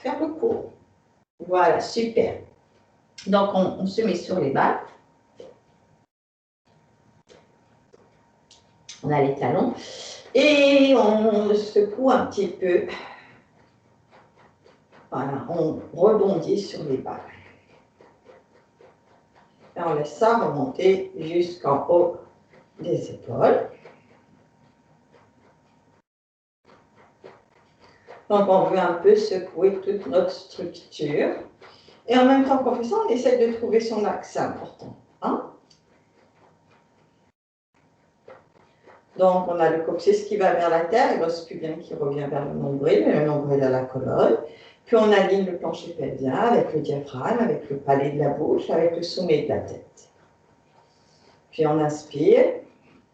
faire le cours. Voilà, super. Donc, on se met sur les balles. On a les talons. Et on secoue un petit peu. Voilà, on rebondit sur les balles. Et on laisse ça remonter jusqu'en haut des épaules. Donc, on veut un peu secouer toute notre structure. Et en même temps qu'on fait ça, on essaie de trouver son axe, c'est important. Hein? Donc, on a le coccyx qui va vers la terre, et l'os pubien qui revient vers le nombril, et le nombril à la colonne. Puis, on aligne le plancher pelvien avec le diaphragme, avec le palais de la bouche, avec le sommet de la tête. Puis, on inspire,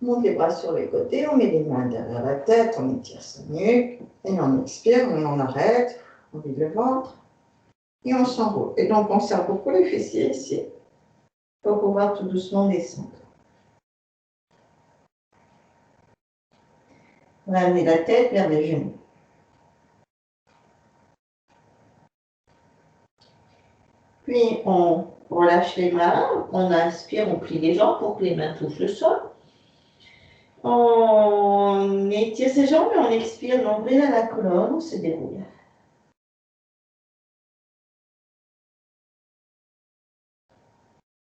on monte les bras sur les côtés, on met les mains derrière la tête, on étire sa nuque, et on expire, on en arrête, on vide le ventre, et on s'enroule. Et donc, on serre beaucoup les fessiers ici, pour pouvoir tout doucement descendre. On va amener la tête vers les genoux. Puis, on relâche les mains, on inspire, on plie les jambes pour que les mains touchent le sol. On étire ses jambes et on expire, nombril à la colonne, on se déroule.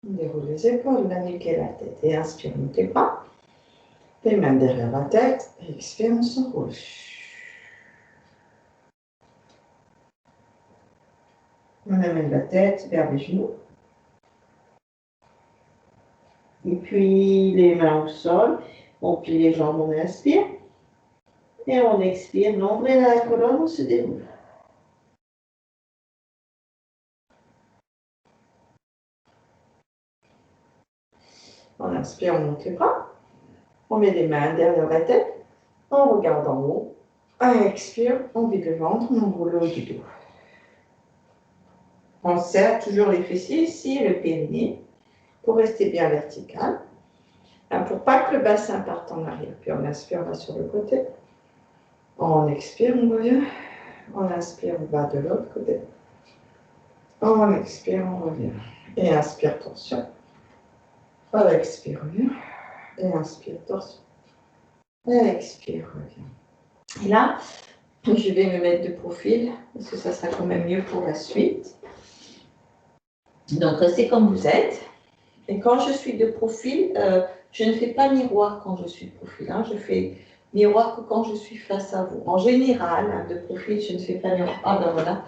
On déroule les épaules, la nuque et la tête. Et inspire, monte les bras. Les mains derrière la tête. Et expire, on s'enroule. On amène la tête vers les genoux. Et puis les mains au sol. On plie les jambes, on inspire. Et on expire, nombril à la colonne, on se déroule. On inspire, on monte les bras. On met les mains derrière la tête. On regarde en haut. On expire, on vide le ventre, on enroule le haut du dos. On serre toujours les fessiers ici, le périnée, pour rester bien vertical. Pour pas que le bassin parte en arrière. Puis on inspire, on va sur le côté. On expire, on revient. On inspire, on va de l'autre côté. On expire, on revient. Et inspire, torsion. On expire, revient. Et inspire, torsion. Et expire, revient. Et là, je vais me mettre de profil, parce que ça sera quand même mieux pour la suite. Donc, restez comme vous êtes. Et quand je suis de profil, je ne fais pas miroir quand je suis de profil. Hein. Je fais miroir que quand je suis face à vous. En général, hein, de profil, je ne fais pas miroir. Ah ben voilà.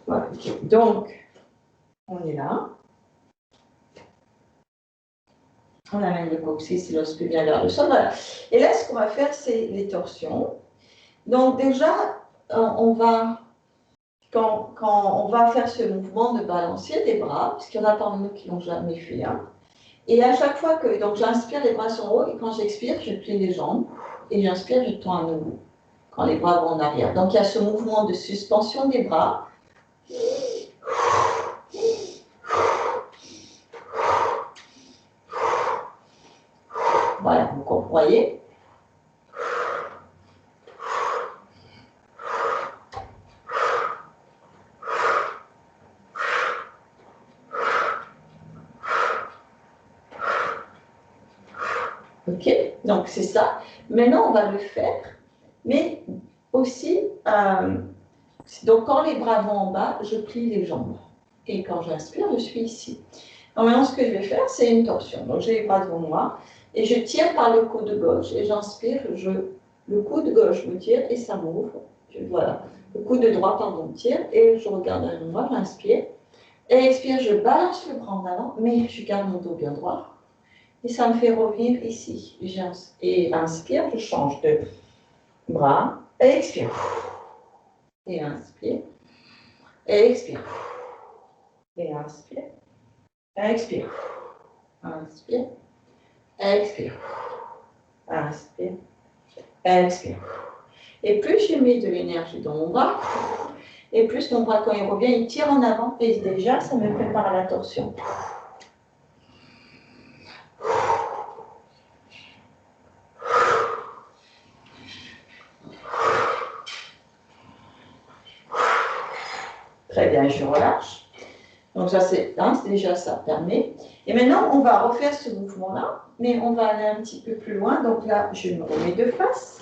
Voilà. Donc, on est là. On amène le coccyx et l'os pubien vers le sol. Voilà. Et là, ce qu'on va faire, c'est les torsions. Donc déjà, on va... Quand on va faire ce mouvement de balancier des bras, parce qu'il y en a parmi nous qui n'ont jamais fait, hein, et à chaque fois que donc j'inspire, les bras sont hauts, et quand j'expire, je plie les jambes, et j'inspire, je tends à nouveau, quand les bras vont en arrière. Donc il y a ce mouvement de suspension des bras. Voilà, vous voyez. Ok, donc c'est ça. Maintenant, on va le faire, mais aussi, donc quand les bras vont en bas, je plie les jambes. Et quand j'inspire, je suis ici. Donc maintenant, ce que je vais faire, c'est une torsion. Donc j'ai les bras devant moi, et je tire par le coude gauche, et j'inspire, le coude gauche me tire, et ça m'ouvre. Voilà, le coude droit, pardon, tire, et je regarde derrière moi, j'inspire. Et expire, je balance le bras en avant, mais je garde mon dos bien droit. Et ça me fait revenir ici. Et inspire, je change de bras. Et expire. Et inspire. Et expire. Et inspire. Et expire. Inspire. Et expire. Inspire. Et expire. Et plus je mets de l'énergie dans mon bras, et plus mon bras, quand il revient, il tire en avant. Et déjà, ça me prépare à la torsion. Très bien, je relâche. Donc ça, c'est déjà ça permet. Et maintenant, on va refaire ce mouvement-là, mais on va aller un petit peu plus loin. Donc là, je me remets de face.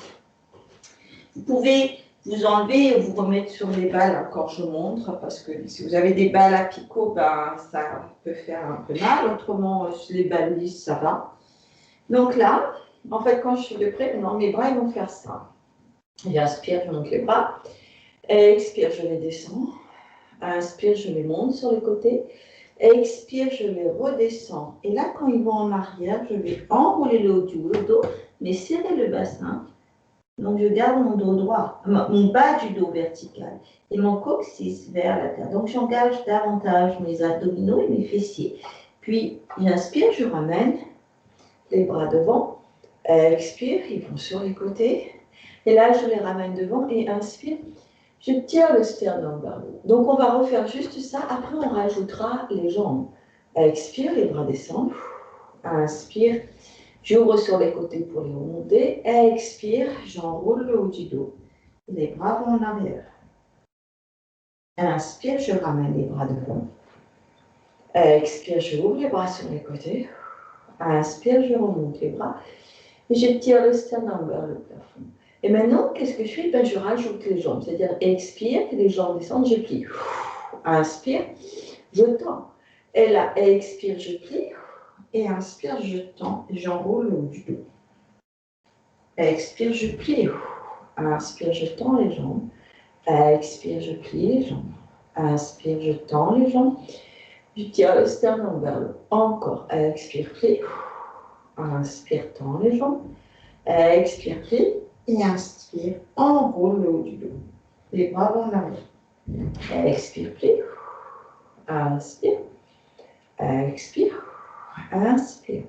Vous pouvez vous enlever et vous remettre sur les balles, encore je montre, parce que si vous avez des balles à picot, ben, ça peut faire un peu mal. Autrement, sur les balles lisses, ça va. Donc là, en fait, quand je suis de près, maintenant, mes bras, ils vont faire ça. J'inspire, je monte les bras. Expire, je les descends. Inspire, je les monte sur les côtés. Expire, je les redescends. Et là, quand ils vont en arrière, je vais enrouler le haut du dos, mais serrer le bassin. Donc, je garde mon dos droit, mon bas du dos vertical et mon coccyx vers la terre. Donc, j'engage davantage mes abdominaux et mes fessiers. Puis, j'inspire, je ramène les bras devant. Expire, ils vont sur les côtés. Et là, je les ramène devant et inspire. Je tire le sternum vers le haut. Donc, on va refaire juste ça. Après, on rajoutera les jambes. Expire, les bras descendent. Inspire, j'ouvre sur les côtés pour les remonter. Expire, j'enroule le haut du dos. Les bras vont en arrière. Inspire, je ramène les bras devant. Expire, je ouvre les bras sur les côtés. Inspire, je remonte les bras. Et je tire le sternum vers le plafond. Et maintenant, qu'est-ce que je fais? Ben, je rajoute les jambes. C'est-à-dire, expire, les jambes descendent, je plie. Inspire, je tends. Et là, expire, je plie. Et inspire, je tends et j'enroule le haut du dos. Expire, je plie. Inspire, je tends les jambes. Expire, je plie les jambes. Inspire, je tends les jambes. Je tire le sternum vers le haut. Encore. Expire, plie. Inspire, tends les jambes. Expire, plie. Et inspire, enroule le haut du dos. Les bras vont en arrière. Expire, plie. Inspire. Expire. Inspire.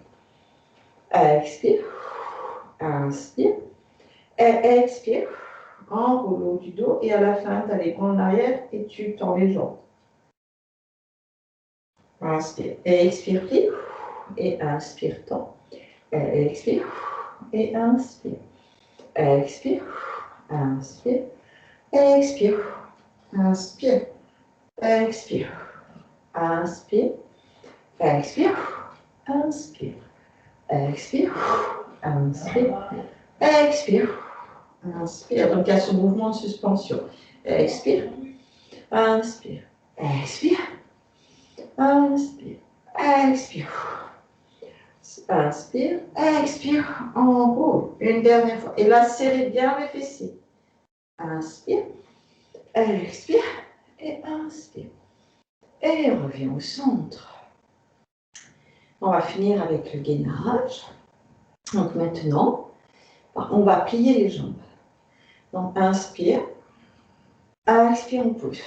Expire. Inspire. Expire. Enroule le haut du dos. Et à la fin, tu as les bras en arrière et tu tends les jambes. Inspire. Expire, plie. Et inspire, tends. Expire. Et inspire. Expire. Inspire. Expire. Inspire. Expire. Inspire. Expire. Inspire. Expire. Inspire. Expire. Inspire. Donc, il y a ce mouvement de suspension. Expire. Inspire. Expire. Inspire. Expire. Inspire. Expire. Enroule. Une dernière fois. Et là, serrez bien les fessiers. Inspire. Expire. Et inspire. Et reviens au centre. On va finir avec le gainage. Donc maintenant, on va plier les jambes. Donc inspire. Expire, on pousse.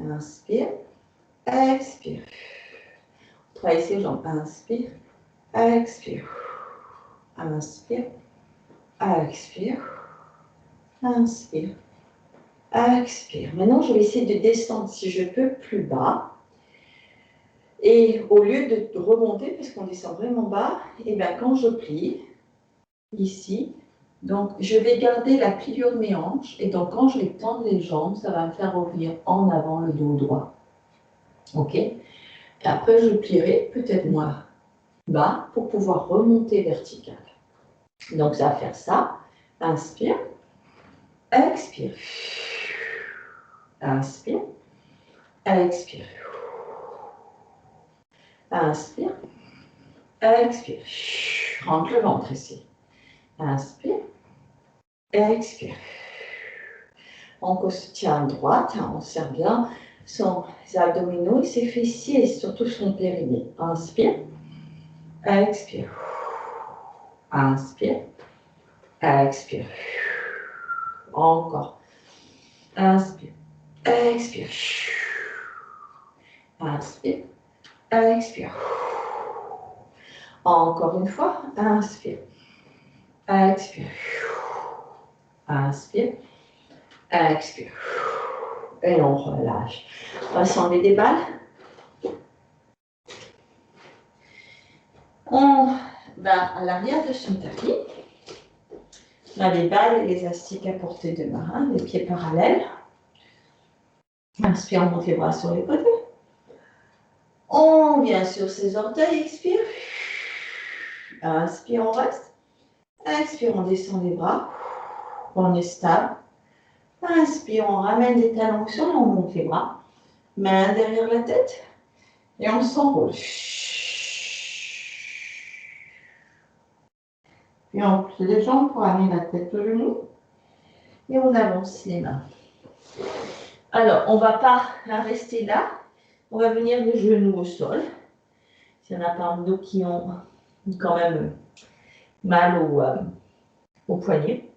Inspire. Expire. Travaille ses jambes. Inspire. Expire. Inspire. Expire. Inspire. Expire. Maintenant, je vais essayer de descendre, si je peux, plus bas. Et au lieu de remonter, parce qu'on descend vraiment bas, et bien quand je plie, ici, donc je vais garder la pliure de mes hanches, et donc quand je vais tendre les jambes, ça va me faire revenir en avant le dos droit. Ok? Et après, je plierai peut-être moins bas pour pouvoir remonter vertical. Donc ça va faire ça. Inspire. Expire. Inspire. Expire. Inspire. Expire. Rentre le ventre ici. Inspire. Expire. On se tient à droite, on serre bien son abdominaux et ses fessiers, surtout son périnée. Inspire. Expire. Inspire. Expire. Encore. Inspire. Expire. Inspire. Expire. Encore une fois. Inspire. Expire. Inspire. Expire. Et on relâche. On va s'enlever des balles. On va à l'arrière de son tapis. On a les balles et les élastiques à portée de main, les pieds parallèles. Inspire, on monte les bras sur les côtés. On vient sur ses orteils, expire. Inspire, on reste. Expire, on descend les bras. On est stable. Inspire, on ramène les talons au sol, on monte les bras. Main derrière la tête. Et on s'enroule. Puis on plie les jambes pour amener la tête au genou. Et on avance les mains. Alors, on ne va pas rester là. On va venir les genoux au sol. S'il y en a parmi nous qui ont quand même mal au poignet.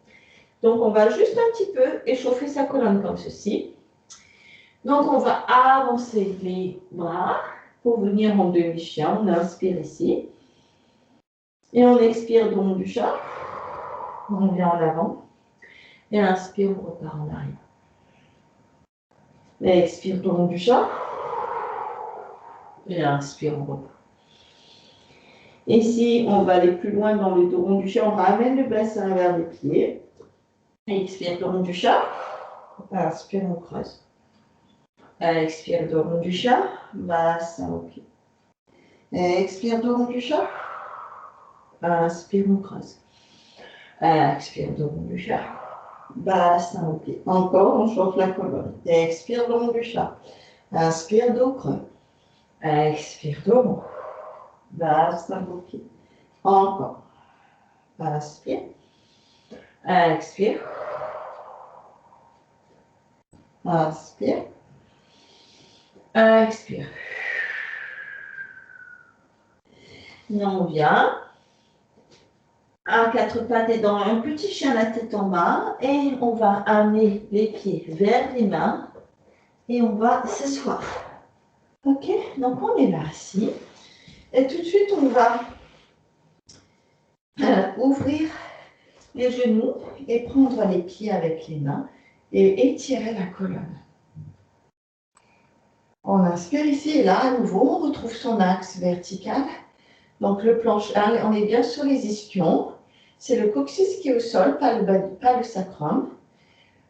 Donc, on va juste un petit peu échauffer sa colonne comme ceci. Donc, on va avancer les bras pour venir en demi-chien. On inspire ici. Et on expire donc du chat. On vient en avant. Et inspire, on repart en arrière. Et expire, donc du chat. Et inspire, on repart. Ici, on va aller plus loin dans le dos rond du chat. On ramène le bassin vers les pieds. Expire, dos rond du chat. Inspire, on creuse. Expire, dos rond du chat. Bassin au pied. Expire, dos rond du chat. Inspire, on creuse. Expire, dos rond du chat. Bassin au pied. Encore, on chauffe la colonne. Expire, dos rond du chat. Inspire, dos creux. Expire, dos rond. Bassin au pied. Encore. Inspire. Expire. Inspire. Expire. Et on vient à quatre pattes et dans un petit chien la tête en bas. Et on va amener les pieds vers les mains. Et on va s'asseoir. Ok, donc on est là assis. Et tout de suite, on va ouvrir les genoux et prendre les pieds avec les mains et étirer la colonne. On inspire ici et là, à nouveau, on retrouve son axe vertical. Donc le planche, on est bien sur les ischions. C'est le coccyx qui est au sol, pas le sacrum.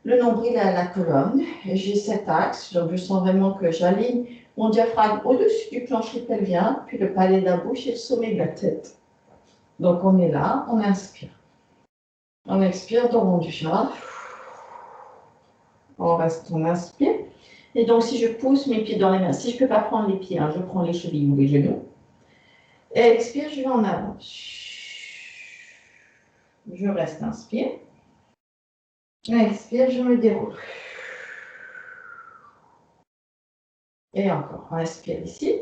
Le nombril à la colonne. J'ai cet axe, donc je sens vraiment que j'aligne mon diaphragme au-dessus du plancher pelvien, puis le palais de la bouche et le sommet de la tête. Donc on est là, on inspire. On expire, dos rond du chat. On reste, on inspire. Et donc si je pousse mes pieds dans les mains, si je ne peux pas prendre les pieds, je prends les chevilles ou les genoux. Et expire, je vais en avant. Je reste, inspire. Expire, je me déroule. Et encore, on inspire ici.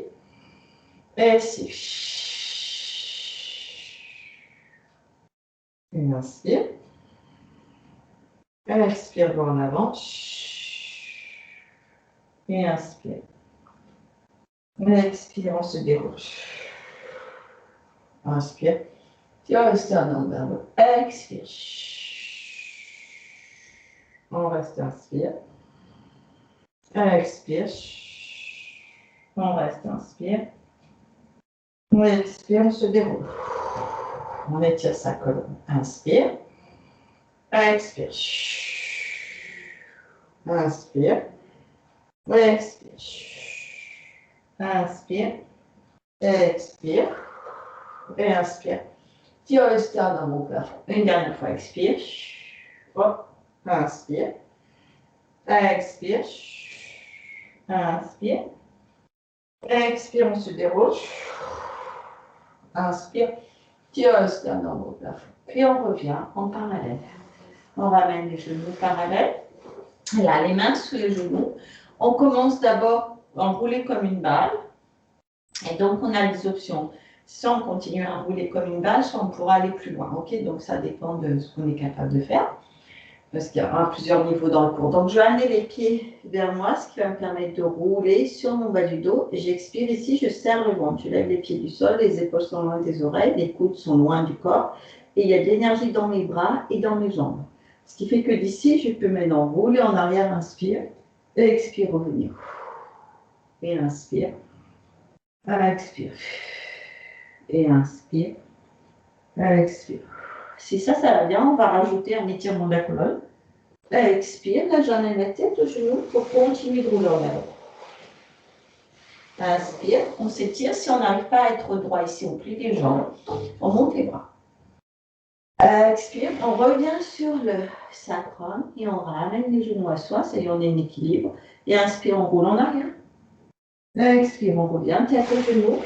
Et ici. Une inspire. Expire, va en avant. Et inspire. Expire, on se déroule. Inspire. Tire le sternum vers le haut. Expire. On reste, inspire. Expire. On reste, inspire. On expire, on se déroule. On étire sa colonne. Inspire. Expire. Inspire. Expire. Inspire. Expire. Et inspire. Tire le sternum au plafond. Une dernière fois, expire. Hop. Inspire. Expire. Inspire. Expire, on se déroule. Inspire. Tire le sternum au plafond. Puis on revient en parallèle. On ramène les genoux parallèles. Là, les mains sous les genoux. On commence d'abord à enrouler comme une balle. Et donc, on a des options. Soit on continue à rouler comme une balle, soit on pourra aller plus loin. Ok, donc ça dépend de ce qu'on est capable de faire. Parce qu'il y a plusieurs niveaux dans le cours. Donc, je vais amener les pieds vers moi, ce qui va me permettre de rouler sur mon bas du dos. Et j'expire ici, je serre le ventre. Je lève les pieds du sol, les épaules sont loin des oreilles, les coudes sont loin du corps. Et il y a de l'énergie dans mes bras et dans mes jambes. Ce qui fait que d'ici, je peux maintenant rouler en arrière, inspire. Et expire, revenir. Et inspire. Expire. Et inspire. Expire. Si ça va bien, on va rajouter un étirement de la colonne. Expire, là j'en ai la tête au genou pour continuer de rouler en avant. Inspire, on s'étire. Si on n'arrive pas à être droit ici, on plie les jambes, on monte les bras. Expire, on revient sur le sacrum et on ramène les genoux à soi, ça y est, on est en équilibre. Et inspire, on roule en arrière. Expire, on revient, tête au genou,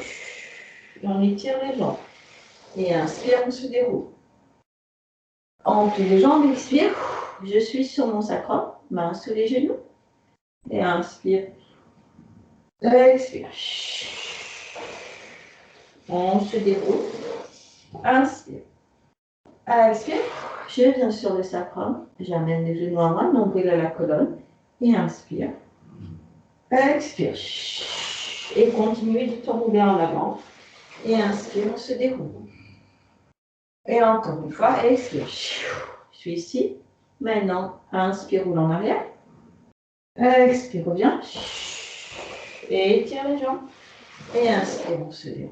et on étire les jambes. Et inspire, on se déroule. On plie les jambes, expire, je suis sur mon sacrum, main sous les genoux. Et inspire. Expire. On se déroule. Inspire. Expire. Je viens sur le sacrum. J'amène les genoux à moi, nombril à la colonne. Et inspire. Expire. Et continuez de rouler en avant. Et inspire, on se déroule. Et encore une fois, expire. Je suis ici. Maintenant, inspire, roule en arrière. Expire, reviens. Et étire les jambes. Et inspire, on se déroule.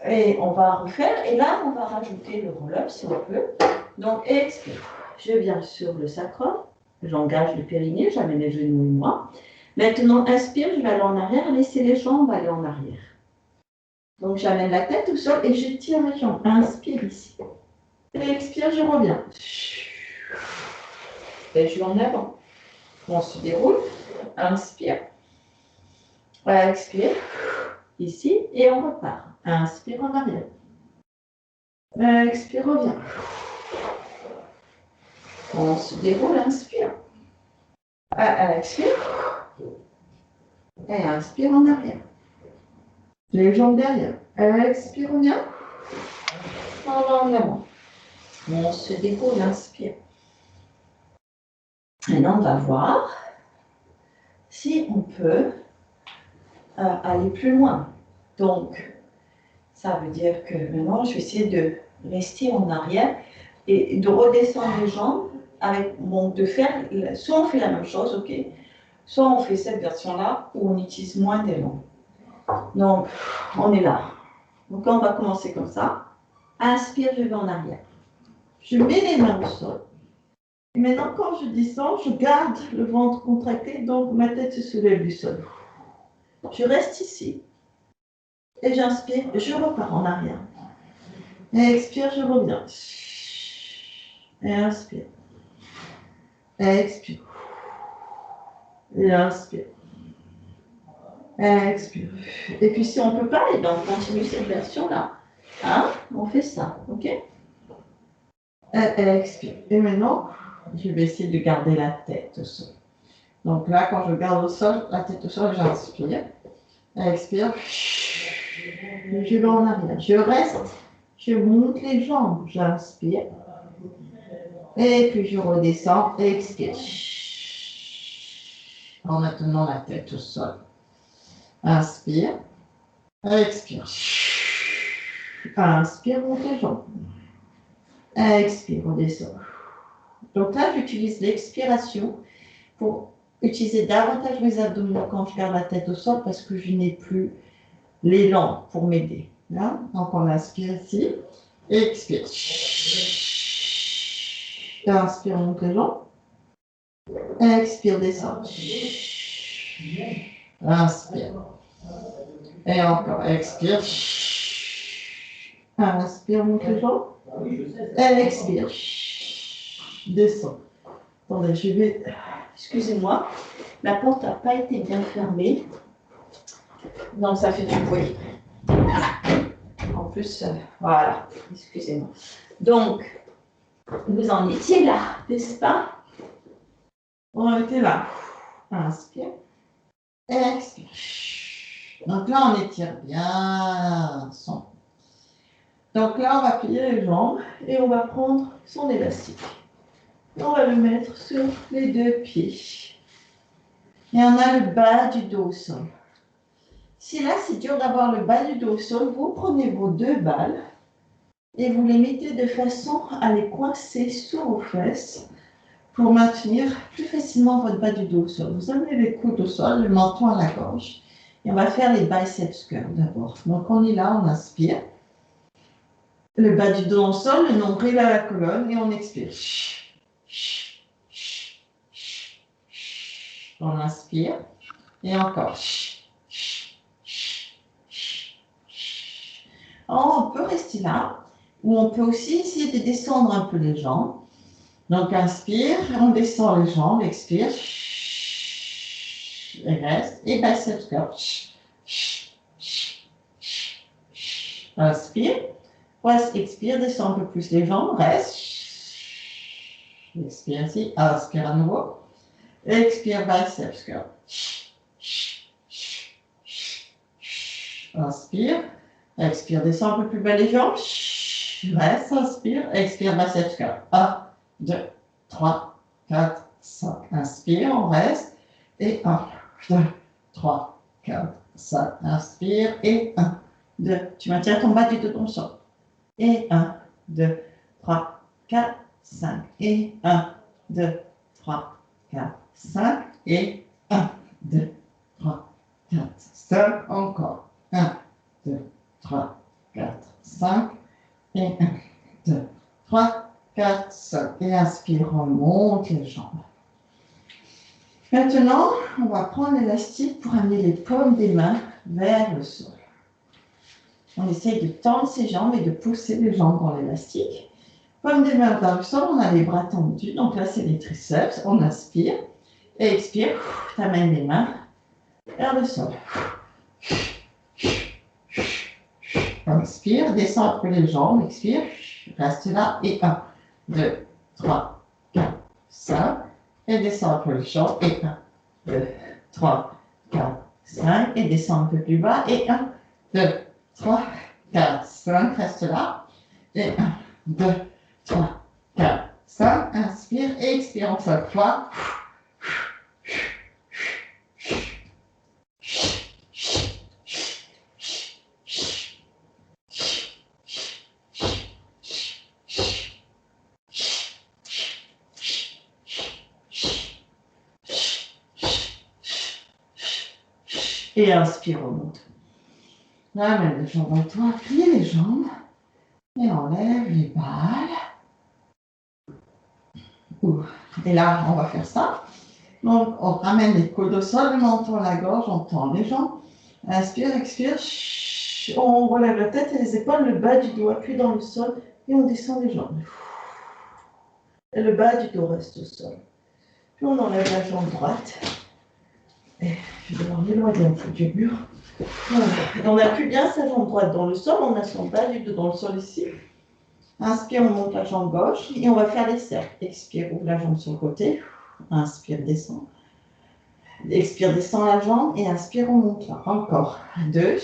Et on va refaire. Et là, on va rajouter le roll-up si on peut. Donc, expire. Je viens sur le sacrum. J'engage le périnée. J'amène les genoux et moi. Maintenant, inspire. Je vais aller en arrière. Laissez les jambes aller en arrière. Donc, j'amène la tête au sol et je tire les jambes. Inspire ici. Et expire, je reviens. Et je vais en avant. On se déroule. Inspire. Expire. Ici. Et on repart. Inspire en arrière. Expire, reviens. On se déroule, inspire. Expire. Et inspire en arrière. Les jambes derrière. Expire, reviens. On va en avant. On se déroule, inspire. Maintenant, on va voir si on peut aller plus loin. Donc, ça veut dire que maintenant, je vais essayer de rester en arrière et de redescendre les jambes avec, bon, de faire, soit on fait la même chose, ok, soit on fait cette version-là où on utilise moins d'élan. Donc, on est là. Donc, on va commencer comme ça. Inspire, je vais en arrière. Je mets les mains au sol. Et maintenant, quand je descends, je garde le ventre contracté, donc ma tête se soulève du sol. Je reste ici. Et j'inspire, je repars en arrière. Et expire, je reviens. Et inspire. Et expire. Et inspire. Et expire. Et puis si on ne peut pas, et ben on continue cette version-là. Hein? On fait ça, ok? Et expire. Et maintenant, je vais essayer de garder la tête au sol. Donc là, quand je garde au sol, la tête au sol, j'inspire. Expire. Je vais en arrière. Je reste. Je monte les jambes. J'inspire. Et puis je redescends. Expire. En maintenant la tête au sol. Inspire. Expire. Inspire, monte les jambes. Expire, redescend. Donc là, j'utilise l'expiration pour utiliser davantage mes abdominaux quand je garde la tête au sol parce que je n'ai plus l'élan pour m'aider. Là, donc on inspire ici. Expire. Inspire, monte les jambes. Expire, descend. Inspire. Et encore, expire. Inspire, monte les jambes. Expire. Descend. Attendez, je vais... Excusez-moi, la porte n'a pas été bien fermée. Donc ça fait du bruit. En plus, voilà, excusez-moi. Donc, vous en étiez là, n'est-ce pas? On était là. Inspire. Expire. Donc là, on étire bien son. Donc là, on va plier les jambes et on va prendre son élastique. Et on va le mettre sur les deux pieds. Et on a le bas du dos au sol. Si là, c'est dur d'avoir le bas du dos au sol, vous prenez vos deux balles et vous les mettez de façon à les coincer sur vos fesses pour maintenir plus facilement votre bas du dos au sol. Vous amenez les coudes au sol, le menton à la gorge. Et on va faire les biceps curls d'abord. Donc on est là, on inspire. Le bas du dos au sol, le nombril à la colonne et on expire. On inspire. Et encore. Alors, on peut rester là. Ou on peut aussi essayer de descendre un peu les jambes. Donc, inspire, on descend les jambes, expire. Et reste. Et biceps curl. Inspire. Reste, expire, descend un peu plus les jambes, reste. Expire ici, inspire à nouveau. Expire, biceps curl. Inspire. Expire, descend un peu plus bas les jambes. Reste, inspire, expire, biceps curl. 1, 2, 3, 4, 5. Inspire, on reste. Et 1, 2, 3, 4, 5. Inspire. Et 1, 2. Tu maintiens ton bas du dos dans le sol. Et 1, 2, 3, 4, 5. Et 1, 2, 3, 4, 5. Et 1, 2, 3, 4, 5. Encore. 1, 2, 3, 4, 5. Et 1, 2, 3, 4, 5. Et inspire, remonte les jambes. Maintenant, on va prendre l'élastique pour amener les paumes des mains vers le sol. On essaye de tendre ses jambes et de pousser les jambes dans l'élastique. Paumes des mains vers le sol, on a les bras tendus. Donc là, c'est les triceps. On inspire et expire. Tu amènes les mains vers le sol. Inspire, descends après les jambes, expire, reste là, et 1, 2, 3, 4, 5, et descends après les jambes, et 1, 2, 3, 4, 5, et descends un peu plus bas, et 1, 2, 3, 4, 5, reste là, et 1, 2, 3, 4, 5, inspire, et expire en chaque fois. Et inspire, remonte. Ramène les jambes en toi, plie les jambes. Et enlève les balles. Et là, on va faire ça. Donc, on ramène les coudes au sol, le menton à la gorge, on tend les jambes. Inspire, expire. On relève la tête et les épaules, le bas du dos appuie dans le sol et on descend les jambes. Et le bas du dos reste au sol. Puis on enlève la jambe droite. Et je vais devoir m'éloigner un peu du mur. Voilà. On appuie bien sa jambe droite dans le sol, on a son bas du dos dans le sol ici. Inspire, on monte la jambe gauche et on va faire les cercles. Expire, ouvre la jambe sur le côté. Inspire, descend. Expire, descend la jambe et inspire, on monte là. Encore. 2.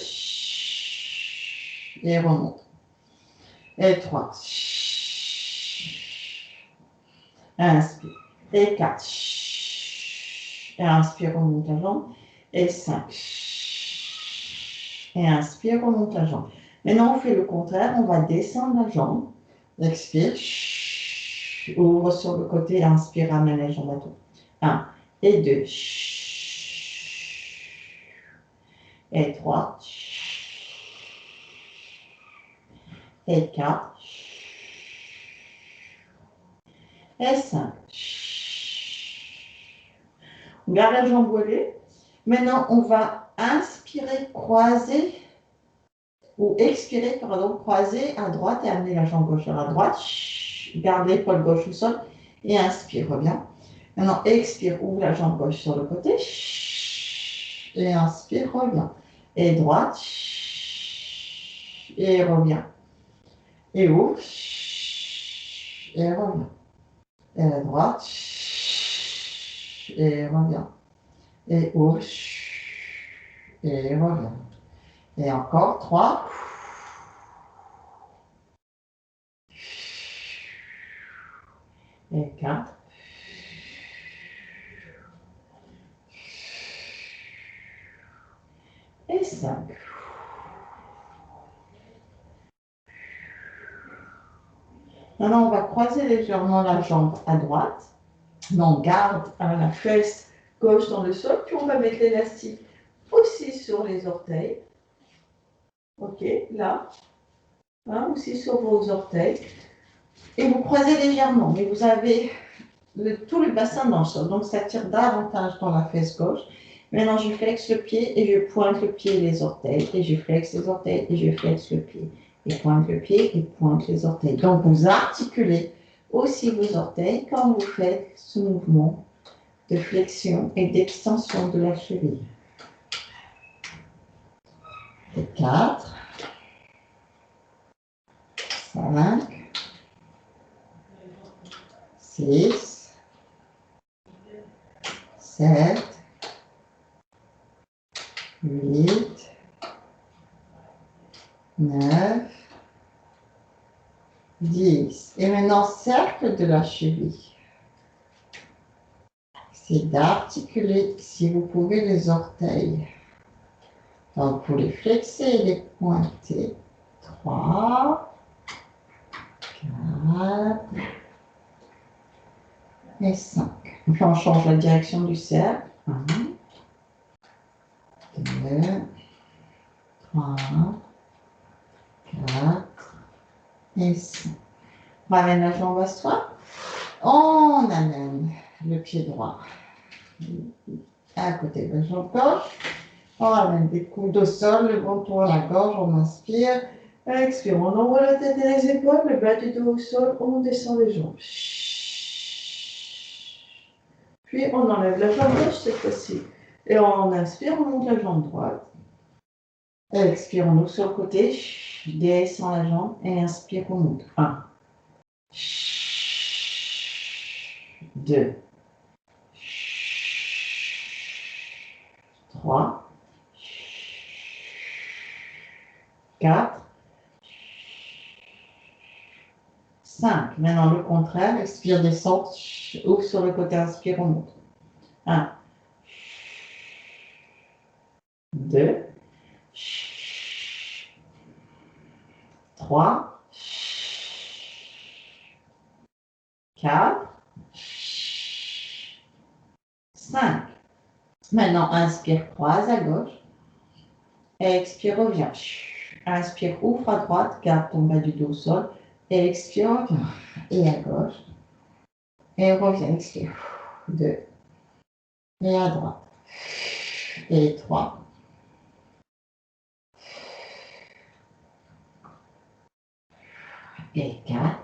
Et remonte. Et 3. Inspire. Et 4. Et inspire, on monte la jambe. Et 5. Et inspire, on monte la jambe. Maintenant, on fait le contraire. On va descendre la jambe. Expire. Ouvre sur le côté. Inspire, ramène la jambe à toi. 1 et 2. Et 3. Et 4. Et 5. On garde la jambe voilée. Maintenant, on va inspirer, croiser, ou expirer, pardon, croiser à droite et amener la jambe gauche vers la droite. Garde l'épaule gauche au sol et inspire, reviens. Maintenant, expire, ouvre la jambe gauche sur le côté. Et inspire, reviens. Et droite. Et reviens. Et ouvre. Et reviens. Et la droite. Et reviens. Et ouvre. Et reviens. Et encore 3. Et 4. Et 5. Maintenant, on va croiser légèrement la jambe à droite. On garde la fesse gauche dans le sol, puis on va mettre l'élastique aussi sur les orteils. Ok, là. Hein, aussi sur vos orteils. Et vous croisez légèrement, mais vous avez tout le bassin dans le sol. Donc, ça tire davantage dans la fesse gauche. Maintenant, je flexe le pied et je pointe le pied et les orteils. Et je flexe les orteils et je flexe le pied. Et pointe le pied et pointe les orteils. Donc, vous articulez aussi vos orteils quand vous faites ce mouvement de flexion et d'extension de la cheville. 4, 5, 6, 7, 8, 9, 10. Et maintenant, cercle de la cheville. C'est d'articuler, si vous pouvez, les orteils. Donc, vous les flexez et les pointez. 3, 4 et 5. Enfin, on change la direction du cercle. 1, 2, 3, 4 et 5. On ramène la jambe à soi. On amène le pied droit à côté de la jambe gauche. On ramène des coudes au sol, le menton à la gorge, on inspire. Expire, on envoie la tête et les épaules, le bas du dos au sol, on descend les jambes. Puis on enlève la jambe gauche cette fois-ci. Et on inspire, on monte la jambe droite. Expire, on ouvre sur le côté, descend la jambe et inspire, on monte. 1, 2, 3, 4, 5. Maintenant, le contraire. Expire, descend, ouvre sur le côté, inspire, on monte. 1, 2, 3, 4, 5. Maintenant, inspire, croise à gauche. Expire, reviens. Inspire, ouvre à droite, garde ton bas du dos au sol. Expire, reviens. Et à gauche. Et reviens, expire. 2. Et à droite. Et 3. Et 4.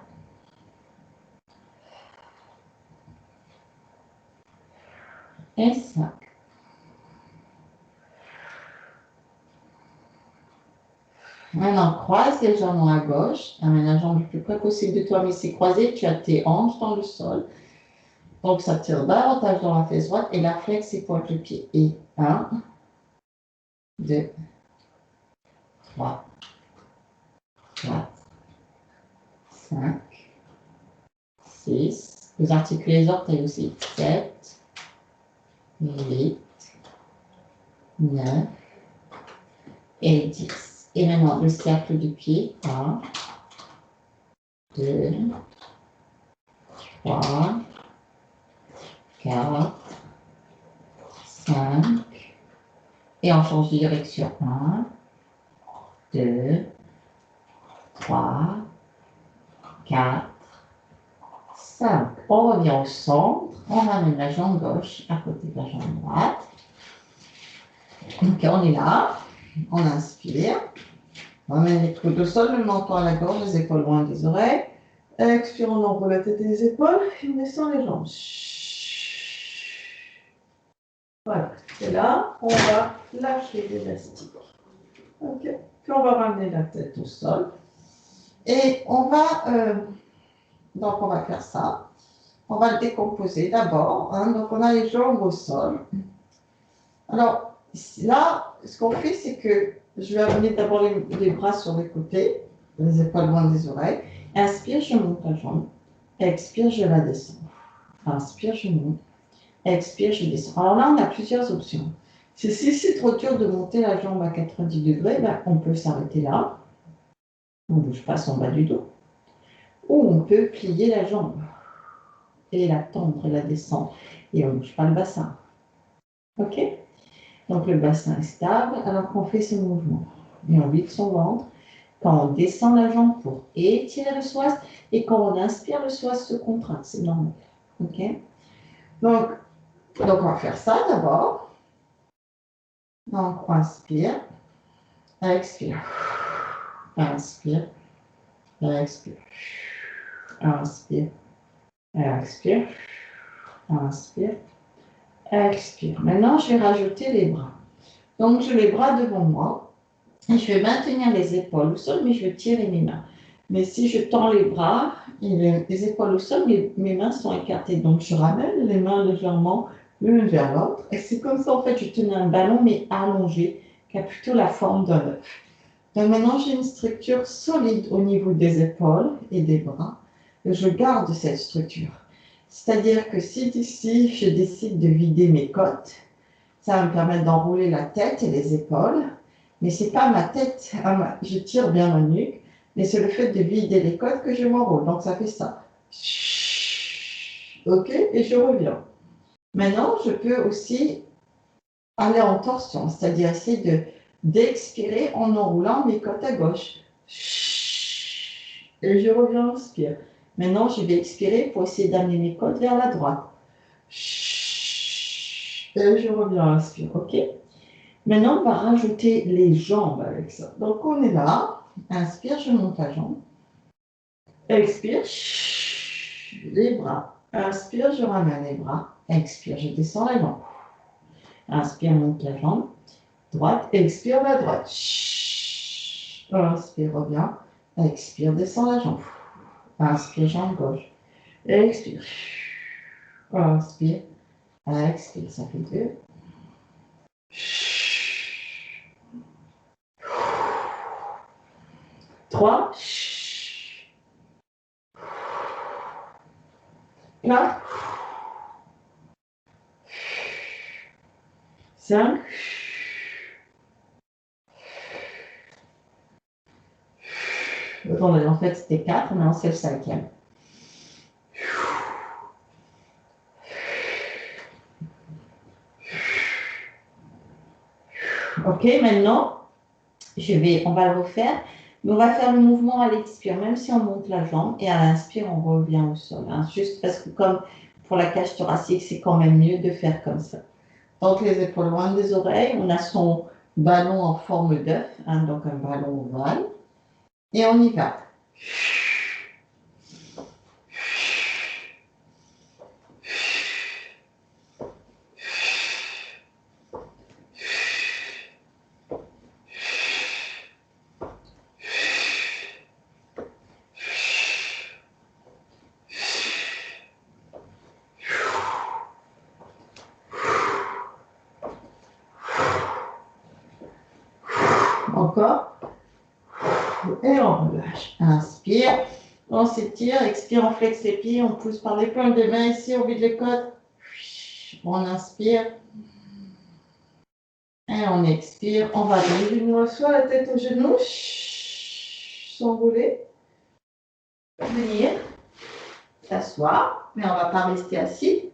Et 5. Maintenant, croise les jambes à gauche. Amène la jambe le plus près possible de toi, mais c'est croisé. Tu as tes hanches dans le sol. Donc, ça tire davantage dans la fesse droite. Et la flex et pointe le pied. Et 1, 2, 3, 4, 5, 6. Vous articulez les orteils aussi. 7, 8, 9 et 10. Et maintenant, le cercle du pied. 1, 2, 3, 4, 5. Et on change de direction. 1, 2, 3, 4, 5. On revient au centre. On ramène la jambe gauche à côté de la jambe droite. Ok, on est là. On inspire. On ramène les coudes au sol, le menton à la gorge, les épaules loin des oreilles. Expire, on enroule la tête et les épaules. Et on descend les jambes. Voilà. Et là, on va lâcher l'élastique. Ok. Puis on va ramener la tête au sol. Et on va... donc on va faire ça. On va le décomposer d'abord. Hein. Donc on a les jambes au sol. Alors là, ce qu'on fait, c'est que je vais amener d'abord les bras sur les côtés, les épaules loin des oreilles. Inspire, je monte la jambe. Expire, je la descends. Inspire, je monte. Expire, je descends. Alors là, on a plusieurs options. Si c'est trop dur de monter la jambe à 90 degrés, ben, on peut s'arrêter là. On ne bouge pas son bas du dos. Ou on peut plier la jambe et la tendre et la descendre. Et on ne bouge pas le bassin. OK? Donc le bassin est stable alors qu'on fait ce mouvement. Et on vide son ventre. Quand on descend la jambe pour étirer le psoas et quand on inspire, le psoas se contracte. C'est normal. OK? Donc, on va faire ça d'abord. Donc, inspire, expire, inspire, expire, inspire, expire, inspire, expire. Maintenant, je vais rajouter les bras. Donc, j'ai les bras devant moi et je vais maintenir les épaules au sol, mais je vais tirer mes mains. Mais si je tends les bras et les épaules au sol, mes mains sont écartées. Donc, je ramène les mains légèrement l'une vers l'autre. Et c'est comme ça, en fait, je tenais un ballon, mais allongé, qui a plutôt la forme d'un œuf. Donc, maintenant, j'ai une structure solide au niveau des épaules et des bras. Et je garde cette structure. C'est-à-dire que si d'ici, je décide de vider mes côtes, ça va me permettre d'enrouler la tête et les épaules. Mais ce n'est pas ma tête, je tire bien ma nuque, mais c'est le fait de vider les côtes que je m'enroule. Donc ça fait ça. OK, et je reviens. Maintenant, je peux aussi aller en torsion, c'est-à-dire essayer d'expirer en enroulant mes côtes à gauche. Et je reviens, inspire. Maintenant, je vais expirer pour essayer d'amener mes côtes vers la droite. Et je reviens, inspire, OK? Maintenant, on va rajouter les jambes avec ça. Donc, on est là. Inspire, je monte la jambe. Expire, les bras. Inspire, je ramène les bras. Expire, je descends la jambe. Inspire, monte la jambe. Droite, expire la droite. Inspire, reviens. Expire, descends la jambe. Inspire, jambe gauche. Expire. Inspire. Expire, ça fait 2. 3. 4. 5. Attendez, en fait c'était 4, mais c'est le 5e. OK, maintenant, on va le refaire, mais on va faire le mouvement à l'expire, même si on monte la jambe, et à l'inspire, on revient au sol. Hein, juste parce que comme pour la cage thoracique, c'est quand même mieux de faire comme ça. Donc les épaules loin des oreilles, on a son ballon en forme d'œuf, hein, donc un ballon ovale, et on y va. Encore. Et on relâche. Inspire. On s'étire. Expire. On flexe les pieds. On pousse par les pointes des mains ici. On vide les côtes. On inspire. Et on expire. On va aller d'une fois soit la tête aux genoux. S'enrouler. Venir. S'asseoir. Mais on ne va pas rester assis.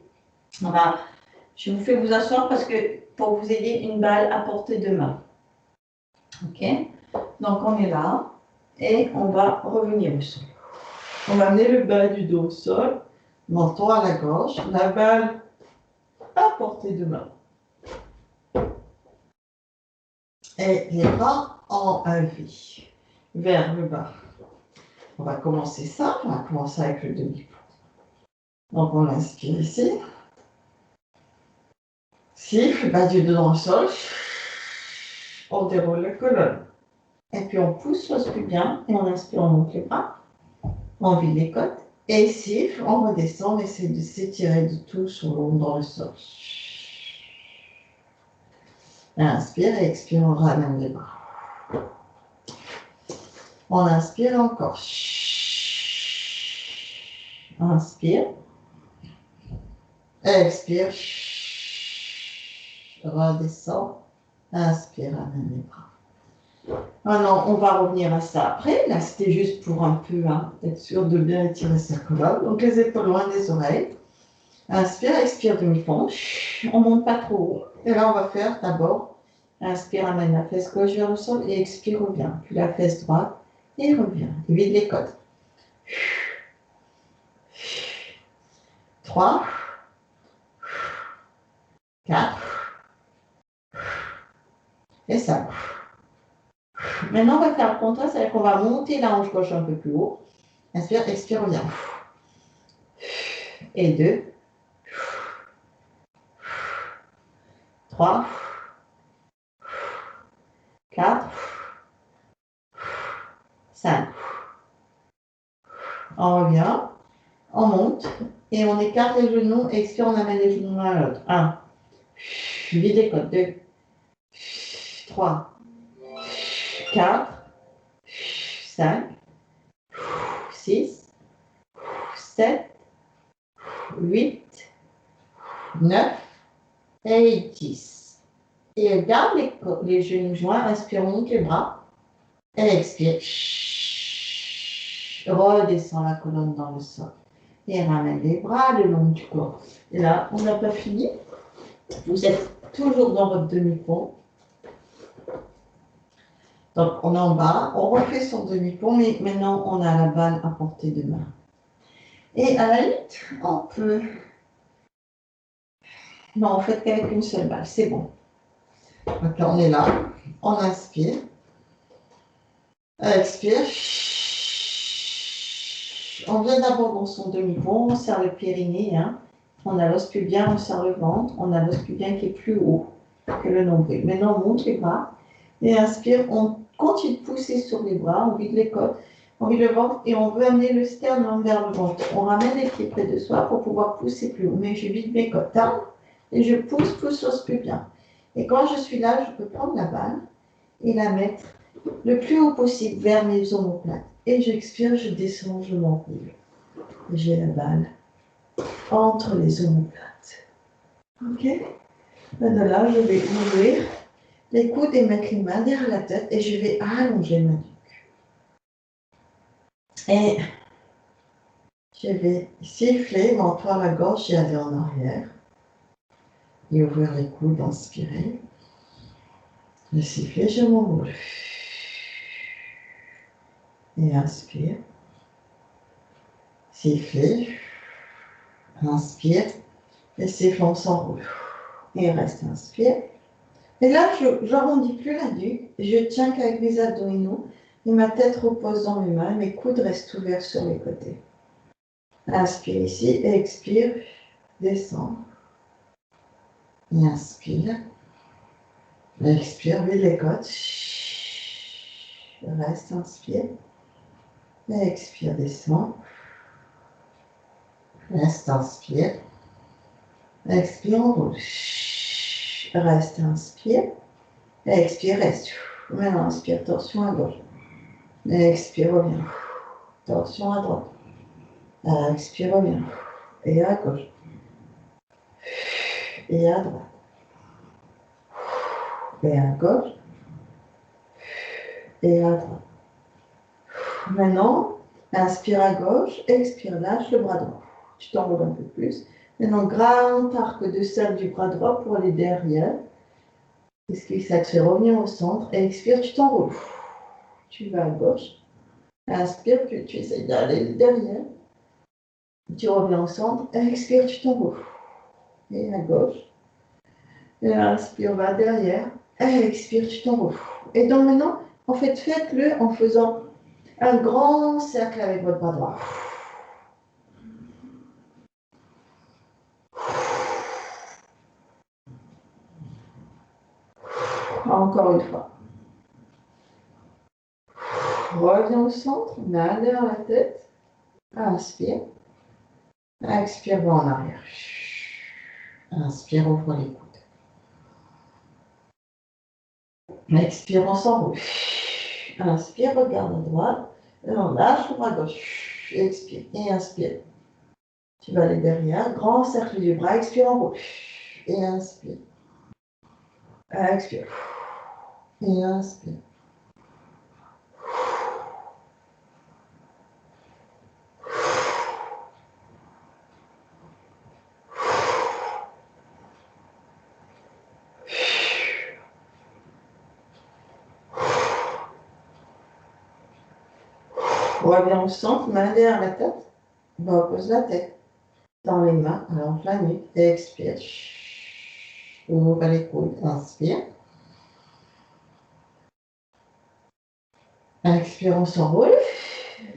Je vous fais vous asseoir parce que pour vous aider, une balle à portée de main. OK? Donc, on est là et on va revenir au sol. On va amener le bas du dos au sol, menton à la gauche, la balle à portée de main. Et les bras en V, vers le bas. On va commencer ça, on va commencer avec le demi-pont. Donc, on inspire ici. Siffle, bas du dos dans le sol. On déroule la colonne. Et puis on pousse l'os pubien et on inspire, on monte les bras, on vide les côtes et siffle, on redescend, on essaie de s'étirer de tout sur l'ombre dans le sol. Inspire et expire, on ramène les bras. On inspire encore. Inspire. Expire. Redescend. Inspire, ramène les bras. Maintenant, on va revenir à ça après. Là, c'était juste pour un peu être sûr de bien étirer sa colonne. Donc, les épaules loin des oreilles. Inspire, expire, demi-fond. On ne monte pas trop haut. Et là, on va faire d'abord, inspire, amène la fesse gauche vers le sol et expire, revient. Puis la fesse droite et revient. Vide les côtes. 3. 3, 4 et 5. Maintenant, on va faire le contraire, c'est-à-dire qu'on va monter la hanche gauche un peu plus haut. Inspire, expire, reviens. Et 2, 3, 4, 5. On revient, on monte et on écarte les genoux. Expire, on amène les genoux l'un à l'autre. 1, vide les côtes. 2, 3, 4, 5, 6, 7, 8, 9 et 10. Et garde les genoux joints, inspire, monte les bras. Et expire. Redescends la colonne dans le sol. Et ramène les bras le long du corps. Et là, on n'a pas fini. Vous êtes toujours dans votre demi-pont. Donc, on est en bas. On refait son demi-pont, mais maintenant, on a la balle à portée de main. Et à la limite, on peut... Non, en fait, qu'avec une seule balle, c'est bon. Donc là, on est là. On inspire. Expire. On vient d'abord dans son demi-pont, on serre le périnée, hein. On a l'os pubien, on serre le ventre, on a l'os pubien qui est plus haut que le nombril. Maintenant, on monte les bras et inspire, on continue de pousser sur les bras, on vide les côtes, on vide le ventre et on veut amener le sternum vers le ventre. On ramène les pieds près de soi pour pouvoir pousser plus haut. Mais je vide mes côtes, hein, et je pousse l'os pubien. Et quand je suis là, je peux prendre la balle et la mettre le plus haut possible vers mes omoplates. Et j'expire, je descends, je m'enroule. J'ai la balle entre les omoplates. Ok? Maintenant là, je vais ouvrir les coudes et mettre les mains derrière la tête et je vais allonger ma nuque. Et je vais siffler, mentoir la gorge et aller en arrière. Et ouvrir les coudes, inspirer. Je siffle, je m'enroule. Et inspire. Siffler. Inspire. Et siffle, on s'enroule. Et reste, inspire. Et là, je n'arrondis plus la nuque. Je tiens qu'avec mes abdominaux. Et ma tête repose dans mes mains. Mes coudes restent ouverts sur les côtés. Inspire ici. Et expire. Descends. Et inspire. Expire. Vide les côtes. Reste, inspire. Et expire, descends. Reste, inspire. Expire, enroule. Reste, inspire. Expire, reste. Maintenant, inspire, torsion à gauche. Expire, reviens. Torsion à droite. Expire, reviens. Et à gauche. Et à droite. Et à gauche. Et à droite. Maintenant, inspire à gauche. Expire, lâche le bras droit. Tu t'enroules un peu plus. Maintenant, grand arc de cercle du bras droit pour aller derrière. Ça te fait revenir au centre. Et expire, tu t'enroules. Tu vas à gauche. Inspire, tu essaies d'aller derrière. Tu reviens au centre. Expire, tu t'enroules. Et à gauche. Et inspire, va derrière. Expire, tu t'enroules. Et donc maintenant, en fait, faites-le en faisant un grand cercle avec votre bras droit. Encore une fois. Reviens au centre, main derrière la tête. Inspire. Expire, va en arrière. Inspire, ouvre les coudes. Expire, on s'enroule. Inspire, regarde à droite. Et on lâche le bras gauche. Expire et inspire. Tu vas aller derrière. Grand cercle du bras. Expire, enroule. Et inspire. Expire. Et inspire. Reviens au centre, main derrière la tête. On repose la tête. dans les mains, alors la nuque, et expire. Ouvre les coudes, inspire. Expire, on s'enroule,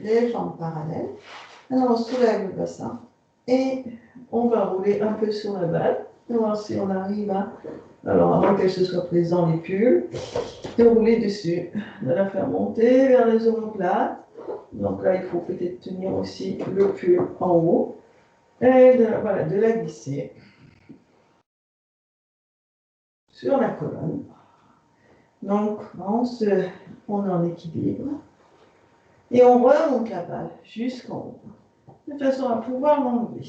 les jambes parallèles. Alors on soulève le bassin et on va rouler un peu sur la balle. On va voir si on arrive à, alors avant qu'elle se soit prise dans les pulls, de rouler dessus, de la faire monter vers les omoplates. Donc là, il faut peut-être tenir aussi le pull en haut et voilà, de la glisser sur la colonne. Donc, on est en équilibre et on remonte la balle jusqu'en haut, de façon à pouvoir l'enlever.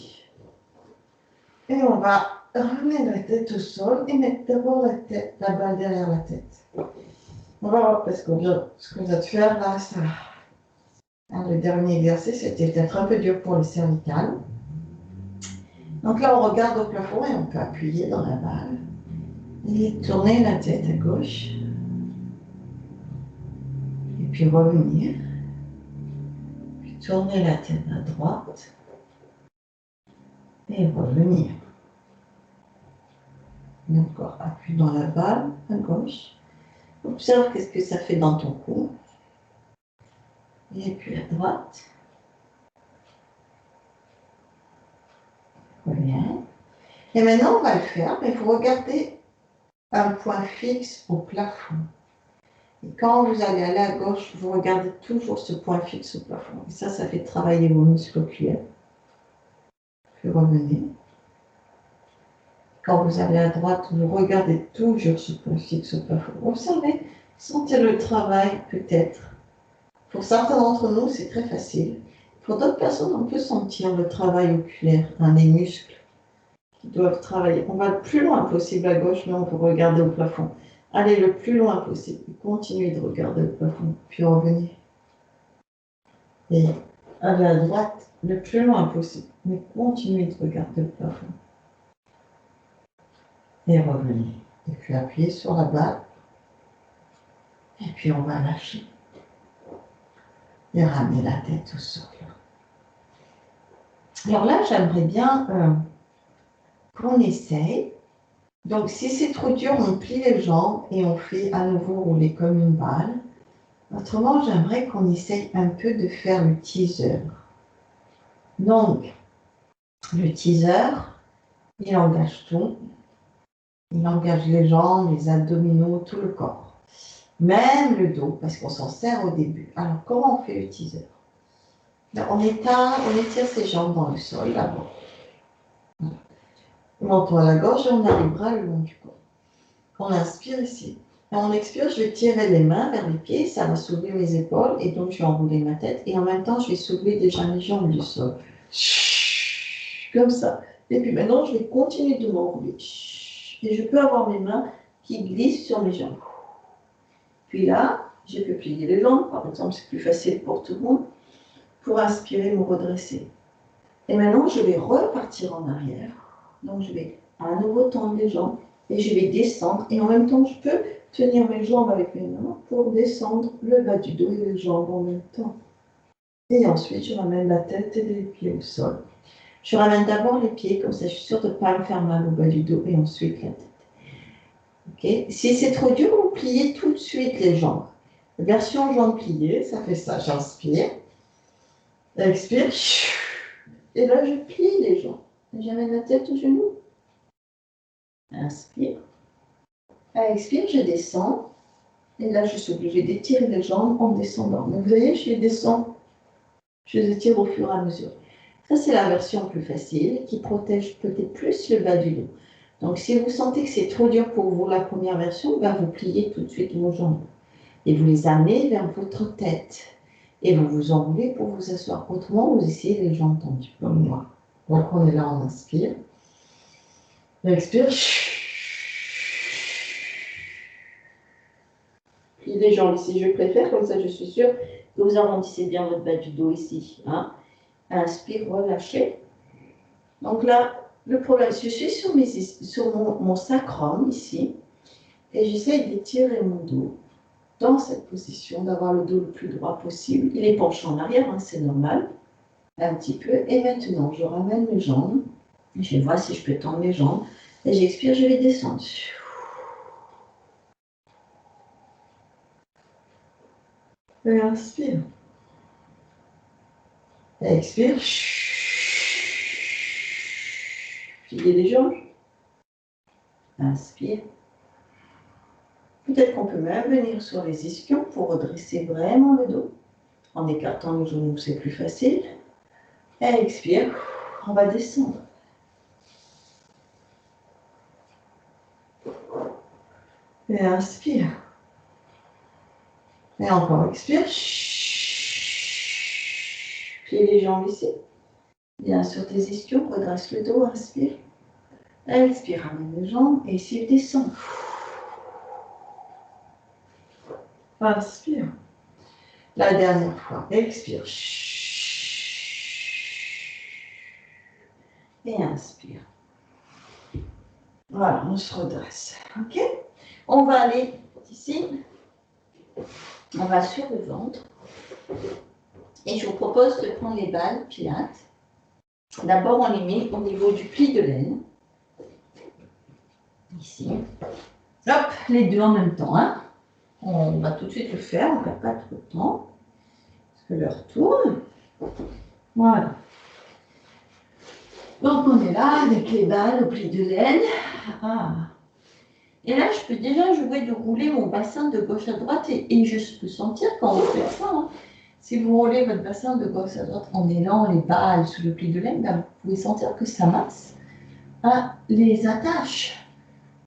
Et on va ramener la tête au sol et mettre d'abord la balle derrière la tête. On va voir parce que ce qu'on vient de faire là, ça. Le dernier exercice, c'était peut-être un peu dur pour les cervicales. Donc là, on regarde au plafond et on peut appuyer dans la balle et tourner la tête à gauche. Et puis revenir. Puis tourner la tête à droite. Et revenir. Et encore, appuie dans la balle à gauche. Observe qu'est-ce que ça fait dans ton cou. Et puis à droite. Reviens. Et maintenant, on va le faire, mais il faut regarder un point fixe au plafond. Et quand vous allez aller à gauche, vous regardez toujours ce point fixe au plafond. Et ça fait travailler vos muscles oculaires. Puis revenez. Quand vous allez à droite, vous regardez toujours ce point fixe au plafond. Observez, sentez le travail peut-être. Pour certains d'entre nous, c'est très facile. Pour d'autres personnes, on peut sentir le travail oculaire, les muscles qui doivent travailler. On va le plus loin possible à gauche, mais on peut regarder au plafond. Allez le plus loin possible. Continuez de regarder le plafond, puis revenez. Et allez à droite le plus loin possible, mais continuez de regarder le plafond. Et revenez. Et puis appuyez sur la balle. Et puis on va lâcher. Et ramener la tête au sol. Alors là, j'aimerais bien qu'on essaye. Donc si c'est trop dur, on plie les jambes et on fait à nouveau rouler comme une balle. Autrement, j'aimerais qu'on essaye un peu de faire le teaser. Donc, le teaser, il engage tout. Il engage les jambes, les abdominaux, tout le corps. Même le dos, parce qu'on s'en sert au début. Alors, comment on fait le teaser? On étire ses jambes dans le sol, d'abord. Menton à la gorge et on a les bras le long du corps. On inspire ici. Et on expire, je vais tirer les mains vers les pieds, ça va soulever mes épaules, et donc je vais enrouler ma tête, et en même temps, je vais soulever déjà mes jambes du sol. Comme ça. Et puis maintenant, je vais continuer de m'enrouler. Et je peux avoir mes mains qui glissent sur mes jambes. Puis là, je peux plier les jambes, par exemple, c'est plus facile pour tout le monde, pour inspirer, me redresser. Et maintenant, je vais repartir en arrière. Donc, je vais à nouveau tendre les jambes et je vais descendre. Et en même temps, je peux tenir mes jambes avec mes mains pour descendre le bas du dos et les jambes en même temps. Et ensuite, je ramène la tête et les pieds au sol. Je ramène d'abord les pieds, comme ça, je suis sûre de ne pas me faire mal au bas du dos et ensuite la tête. Okay. Si c'est trop dur, vous pliez tout de suite les jambes. Version jambes pliées, ça fait ça. J'inspire, expire, et là je plie les jambes. J'amène la tête au genou. Inspire. Expire, je descends. Et là, je suis obligée d'étirer les jambes en descendant. Donc, vous voyez, je les descends. Je les étire au fur et à mesure. Ça, c'est la version plus facile qui protège peut-être plus le bas du dos. Donc, si vous sentez que c'est trop dur pour vous, la première version, ben, vous pliez tout de suite vos jambes. Et vous les amenez vers votre tête. Et vous vous enroulez pour vous asseoir. Autrement, vous essayez les jambes tendues, comme moi. Donc, on est là, on inspire. On expire. Plie les jambes ici, je préfère, comme ça je suis sûre que vous arrondissez bien votre bas du dos ici. Hein. Inspire, relâchez. Donc là, le problème, je suis sur mon sacrum ici, et j'essaie d'étirer mon dos dans cette position, d'avoir le dos le plus droit possible. Il est penché en arrière, hein, c'est normal, un petit peu. Et maintenant, je ramène mes jambes Je vais voir si je peux tendre mes jambes. Et j'expire, je vais descendre. Et inspire. Et expire. Pliez les jambes. Inspire. Peut-être qu'on peut même venir sur les ischions pour redresser vraiment le dos. En écartant les genoux, c'est plus facile. Et expire. On va descendre. Et inspire. Et encore expire. Plie les jambes ici. Bien sur tes ischions, redresse le dos, inspire. Expire, ramène les jambes et ici descend. Inspire. La dernière fois, expire. Et inspire. Voilà, on se redresse. Ok? On va aller ici. On va sur le ventre. Et je vous propose de prendre les balles pilates. D'abord, on les met au niveau du pli de l'aine. Ici. Hop, les deux en même temps. Hein. On va tout de suite le faire, on ne perd pas trop de temps. Parce que l'heure tourne. Voilà. Donc, on est là avec les balles au pli de l'aine. Ah. Et là, je peux déjà jouer de rouler mon bassin de gauche à droite et je peux sentir quand vous faites ça. Hein. Si vous roulez votre bassin de gauche à droite en élant les balles sous le pli de l'aine, ben, vous pouvez sentir que ça masse les attaches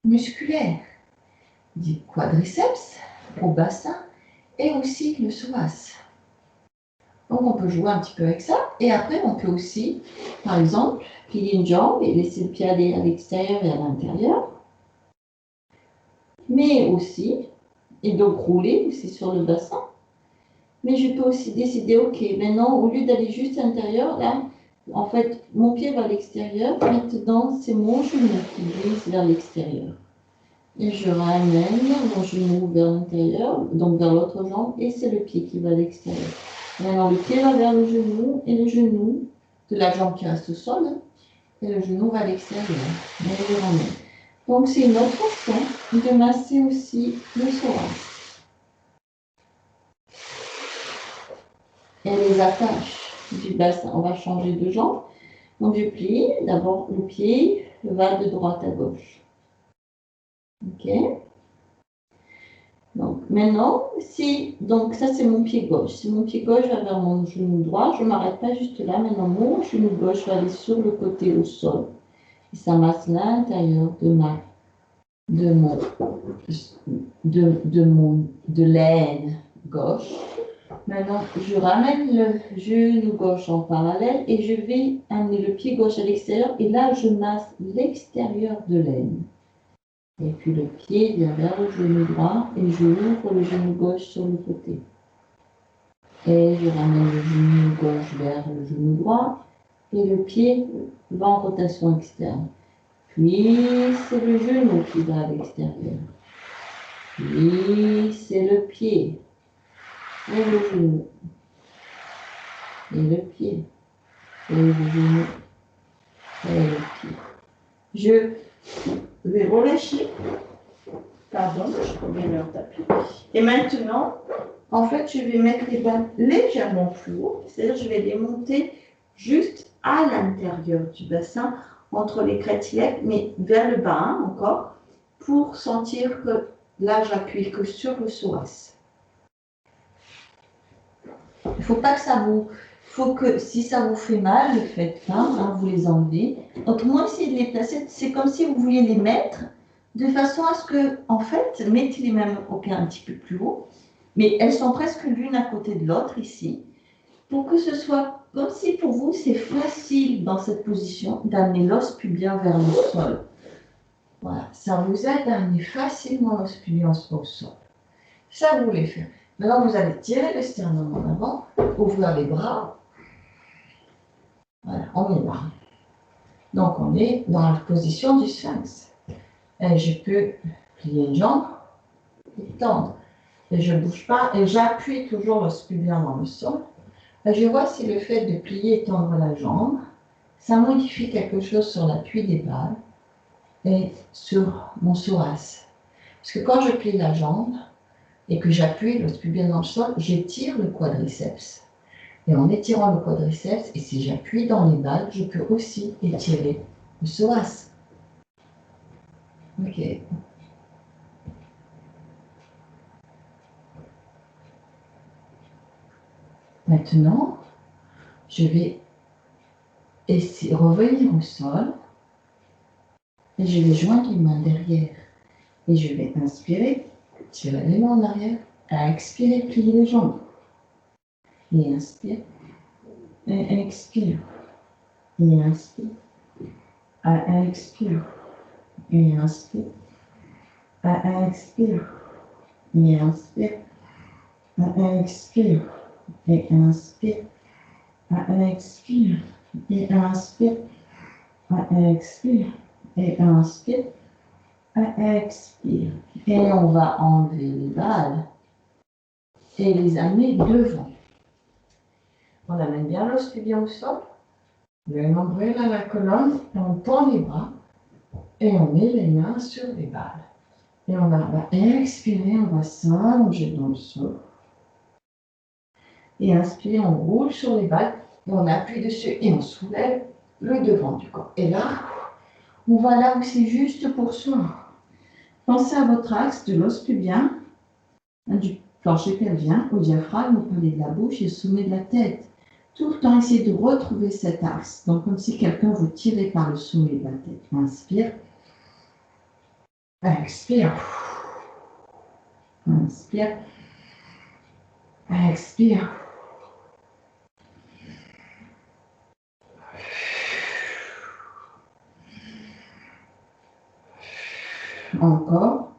musculaires du quadriceps au bassin et aussi le psoas. Donc on peut jouer un petit peu avec ça et après on peut aussi, par exemple, plier une jambe et laisser le pied aller à l'extérieur et à l'intérieur. Mais aussi, et donc rouler aussi sur le bassin. Mais je peux aussi décider, ok, maintenant, au lieu d'aller juste à l'intérieur, là, en fait, mon pied va à l'extérieur. Maintenant, c'est mon genou qui glisse vers l'extérieur. Et je ramène mon genou vers l'intérieur, donc vers l'autre jambe, et c'est le pied qui va à l'extérieur. Maintenant, le pied va vers le genou, et le genou de la jambe qui reste au sol, et le genou va à l'extérieur. Et je ramène. Donc, c'est une autre façon de masser aussi le psoas. Et les attaches du bassin, on va changer de jambe. Donc, je plie. D'abord, le pied va de droite à gauche. OK. Donc, maintenant, donc ça, c'est mon pied gauche. Si mon pied gauche va vers mon genou droit, je ne m'arrête pas juste là. Maintenant, mon genou gauche va aller sur le côté au sol. Et ça masse l'intérieur de l'aine gauche. Maintenant, je ramène le genou gauche en parallèle et je vais amener le pied gauche à l'extérieur. Et là, je masse l'extérieur de l'aine. Et puis le pied vient vers le genou droit et je ouvre le genou gauche sur le côté. Et je ramène le genou gauche vers le genou droit et le pied va en rotation externe. Puis c'est le genou qui va à l'extérieur. Puis c'est le pied. Et le genou. Et le pied. Et le genou. Et le pied. Je vais relâcher. Pardon, je remets leur tapis. Et maintenant, en fait, je vais mettre les balles légèrement plus haut. C'est-à-dire, je vais les monter juste à l'intérieur du bassin, entre les crêtes-iliaques, mais vers le bas hein, encore, pour sentir que là, j'appuie que sur le psoas. Il ne faut pas que ça vous... Il faut que, si ça vous fait mal, le faites pas, hein, vous les enlevez. Autrement, essayez de les placer, c'est comme si vous vouliez les mettre, de façon à ce que, en fait, mettez les mêmes un petit peu plus haut, mais elles sont presque l'une à côté de l'autre ici, pour que ce soit comme si pour vous, c'est facile dans cette position d'amener l'os pubien vers le sol. Voilà, ça vous aide à amener facilement l'os pubien au sol. Ça, vous voulez faire. Maintenant, vous allez tirer le sternum en avant, ouvrir les bras. Voilà, on est là. Donc, on est dans la position du sphinx. Et je peux plier une jambe et tendre. Et je ne bouge pas et j'appuie toujours l'os pubien dans le sol. Et je vois si le fait de plier et tendre la jambe, ça modifie quelque chose sur l'appui des balles et sur mon psoas. Parce que quand je plie la jambe et que j'appuie l'os pubien dans le sol, j'étire le quadriceps. Et en étirant le quadriceps, et si j'appuie dans les balles, je peux aussi étirer le psoas. Ok. Maintenant, je vais essayer revenir au sol et je vais joindre les mains derrière. Et je vais inspirer, tirer les mains en arrière, expirer, plier les jambes. Et inspire, et expire, et inspire, expire, et inspire, expire, et inspire, expire, et inspire, expire, et inspire, expire, et inspire, expire. Et on va enlever les balles et les amener devant. On amène bien l'os pubien au sol, le nombril à la colonne, et on tend les bras et on met les mains sur les balles. Et on va expirer, on va s'allonger dans le sol. Et inspirer, on roule sur les balles et on appuie dessus et on soulève le devant du corps. Et là, on va là où c'est juste pour soi. Pensez à votre axe de l'os pubien, du plancher pelvien au diaphragme, au palais de la bouche et au sommet de la tête. Tout le temps, essayez de retrouver cet axe. Donc, comme si quelqu'un vous tirait par le sommet de la tête. Inspire. Expire. Inspire. Expire. Encore.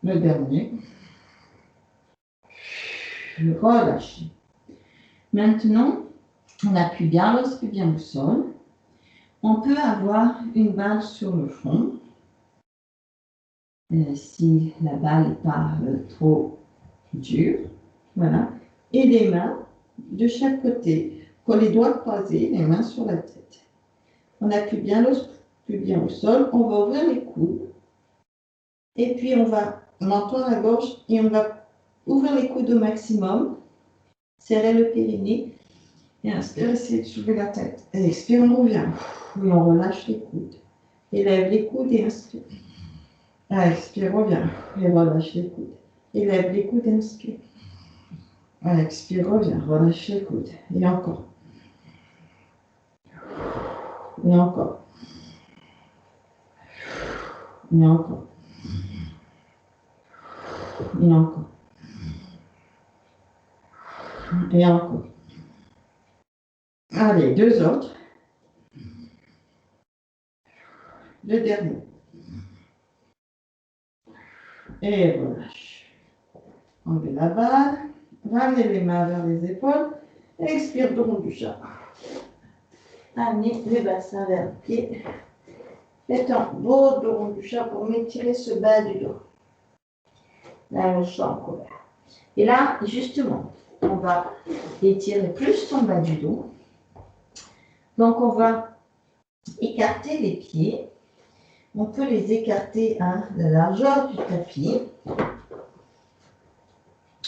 Le dernier. Relâchez. Maintenant, on appuie bien l'os pubien au sol. On peut avoir une balle sur le front. Si la balle n'est pas trop dure. Voilà. Et les mains de chaque côté. Les doigts croisés, les mains sur la tête. On appuie bien l'os pubien au sol. On va ouvrir les coudes. Et puis on entend la gorge et on va ouvrir les coudes au maximum. Serrer le périnée. Et inspire, essayez de soulever la tête. Et expire, on revient. Et on relâche les coudes. Élève les coudes et inspire. Expire, reviens. Et relâche les coudes. Élève les coudes et inspire. Expire, reviens. Relâche les coudes. Et encore. Et encore. Et encore. Et encore. Et encore. Allez, deux autres. Le dernier. Et relâche. Enlevez la balle. Ramenez les mains vers les épaules. Expire, dos rond du chat. Amenez le bassin vers le pied. Faites un beau dos rond du chat pour m'étirer ce bas du dos. La mâchoire couverte. Et là, justement, on va étirer plus ton bas du dos. Donc, on va écarter les pieds. On peut les écarter à la largeur du tapis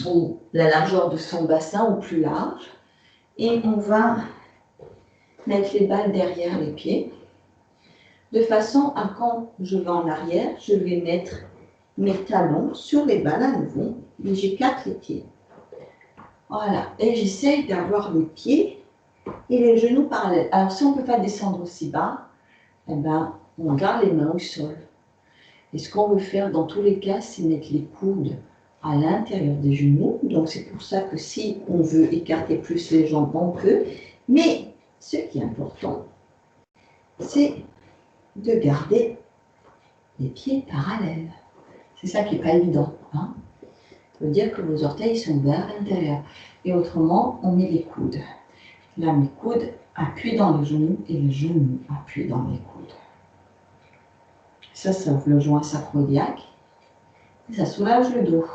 ou la largeur de son bassin ou plus large. Et on va mettre les balles derrière les pieds de façon à quand je vais en arrière, je vais mettre mes talons sur les balles à nouveau et j'écarte les pieds. Voilà, et j'essaye d'avoir les pieds et les genoux parallèles. Alors si on ne peut pas descendre aussi bas, eh ben, on garde les mains au sol. Et ce qu'on veut faire dans tous les cas, c'est mettre les coudes à l'intérieur des genoux. Donc c'est pour ça que si on veut écarter plus les jambes, on peut. Mais ce qui est important, c'est de garder les pieds parallèles. C'est ça qui n'est pas évident. Hein? Ça veut dire que vos orteils sont vers l'intérieur. Et autrement, on met les coudes. Là, mes coudes appuient dans les genoux et les genoux appuient dans les coudes. Ça ouvre le joint sacro-iliaque et ça soulage le dos.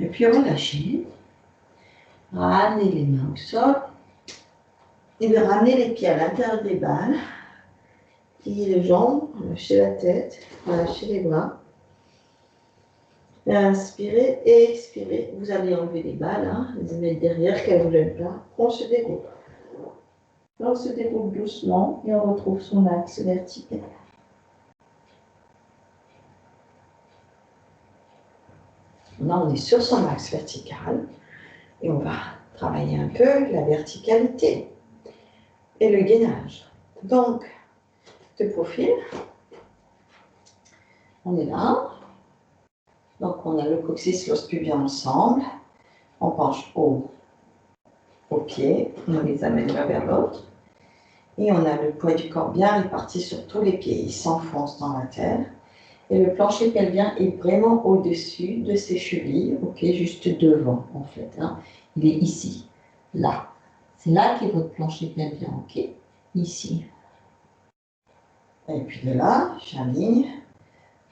Et puis relâchez. Ramenez les mains au sol. Et bien ramenez les pieds à l'intérieur des balles. Pliez les jambes, relâchez la tête, relâchez les bras. Inspirez et expirez. Vous allez enlever les balles, hein, les mettre derrière, qu'elles ne vous gênent pas. On se dégroupe. On se dégroupe doucement et on retrouve son axe vertical. Là, on est sur son axe vertical et on va travailler un peu la verticalité et le gainage. Donc, de profil, on est là. Donc, on a le coccyx, l'os pubien ensemble. On penche haut aux pieds. On les amène l'un vers l'autre. Et on a le poids du corps bien réparti sur tous les pieds. Il s'enfonce dans la terre. Et le plancher pelvien est vraiment au-dessus de ses chevilles. Ok, juste devant, en fait. Hein. Il est ici, là. C'est là qu'est votre plancher pelvien, ok? Ici. Et puis de là, j'aligne.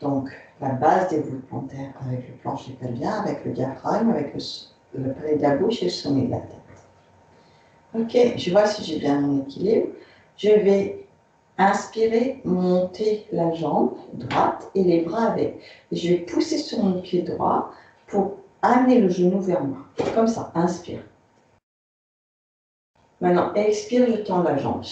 Donc, la base des voûtes plantaires avec le plancher pelvien, avec le diaphragme, avec le palais de la bouche et le sommet de la tête. Ok, je vois si j'ai bien mon équilibre. Je vais inspirer, monter la jambe droite et les bras avec. Et je vais pousser sur mon pied droit pour amener le genou vers moi. Comme ça, inspire. Maintenant, expire, je tends la jambe.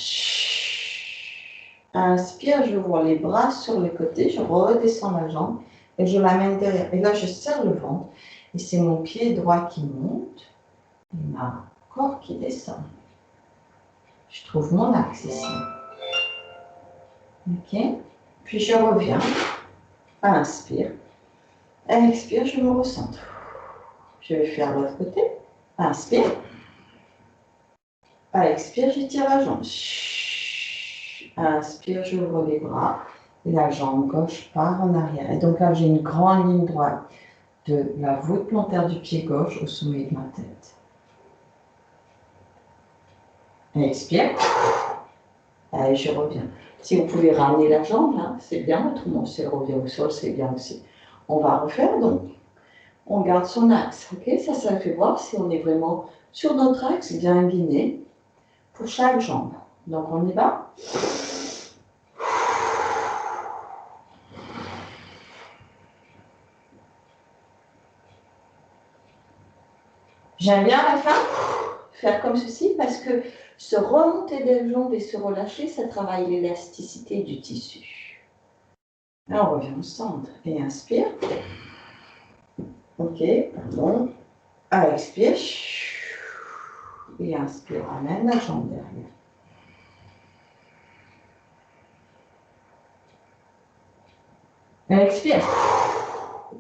Inspire, je vois les bras sur le côté, je redescends la jambe et je l'amène derrière. Et là, je serre le ventre et c'est mon pied droit qui monte et ma corps qui descend. Je trouve mon axe ici. Ok. Puis je reviens. Inspire. Expire, je me recentre. Je vais faire l'autre côté. Inspire. Expire, j'étire la jambe. Inspire, j'ouvre les bras. Et la jambe gauche part en arrière. Et donc là, j'ai une grande ligne droite de la voûte plantaire du pied gauche au sommet de ma tête. Expire. Et je reviens. Si vous pouvez ramener la jambe, hein, c'est bien. Autrement, si elle revient au sol, c'est bien aussi. On va refaire donc. On garde son axe. Ok, ça fait voir si on est vraiment sur notre axe bien aligné pour chaque jambe. Donc on y va. J'aime bien à la fin faire comme ceci parce que se remonter des jambes et se relâcher, ça travaille l'élasticité du tissu. Là, on revient au centre et inspire. Ok, pardon. Expire. Et inspire, ramène la jambe derrière. Expire.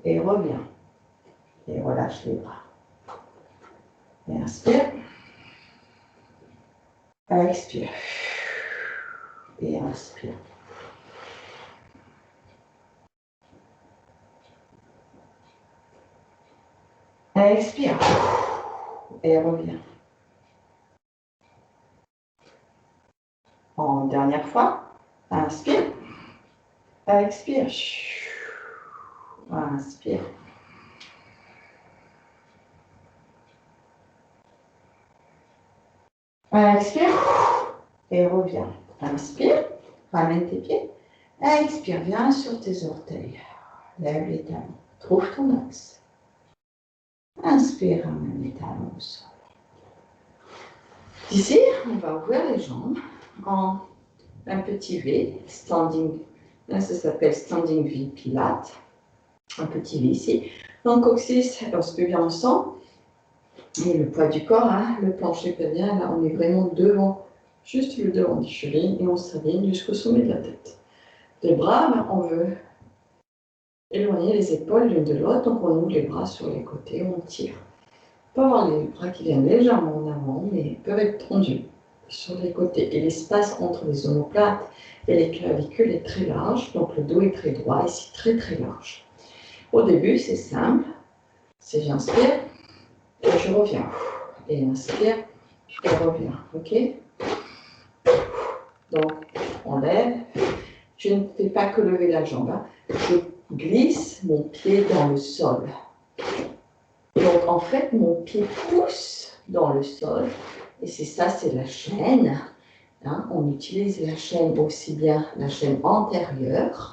Et reviens. Et relâche les bras. Et inspire. Expire. Et inspire. Expire. Et reviens. En dernière fois. Inspire. Expire. Inspire. Expire. Et reviens. Inspire. Ramène tes pieds. Expire. Viens sur tes orteils. Lève les talons. Trouve ton axe. Inspire. Ramène les talons au sol. Ici, on va ouvrir les jambes en un petit V, standing. Là, ça s'appelle standing V Pilates. Un petit V ici. Donc, coccyx, os pubien ensemble. Et le poids du corps, hein, le plancher pelvien, là, on est vraiment devant, juste le devant des chevilles, et on s'aligne jusqu'au sommet de la tête. Les bras, ben, on veut éloigner les épaules l'une de l'autre, donc on ouvre les bras sur les côtés, on tire. On peut avoir les bras qui viennent légèrement en avant, mais ils peuvent être tendus sur les côtés. Et l'espace entre les omoplates et les clavicules est très large, donc le dos est très droit, ici très très large. Au début, c'est simple, c'est j'inspire, et je reviens. Et inspire, et reviens. Ok? Donc, on lève. Je ne fais pas que lever la jambe. Hein. Je glisse mon pied dans le sol. Et Donc, en fait, mon pied pousse dans le sol. Et c'est ça, c'est la chaîne. Hein, on utilise la chaîne aussi bien la chaîne antérieure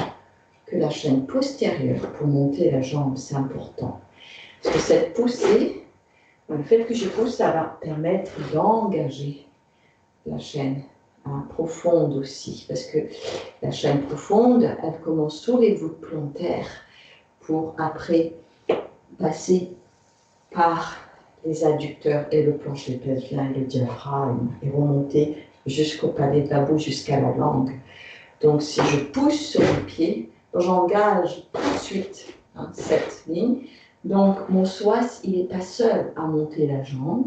que la chaîne postérieure pour monter la jambe, c'est important. Parce que cette poussée, le fait que je pousse, ça va permettre d'engager la chaîne profonde aussi. Parce que la chaîne profonde, elle commence sous les voûtes plantaires pour après passer par les adducteurs et le plancher pelvien et le diaphragme et remonter jusqu'au palais de la bouche, jusqu'à la langue. Donc, si je pousse sur le pied, j'engage tout de suite cette ligne. Donc, mon psoas, il n'est pas seul à monter la jambe.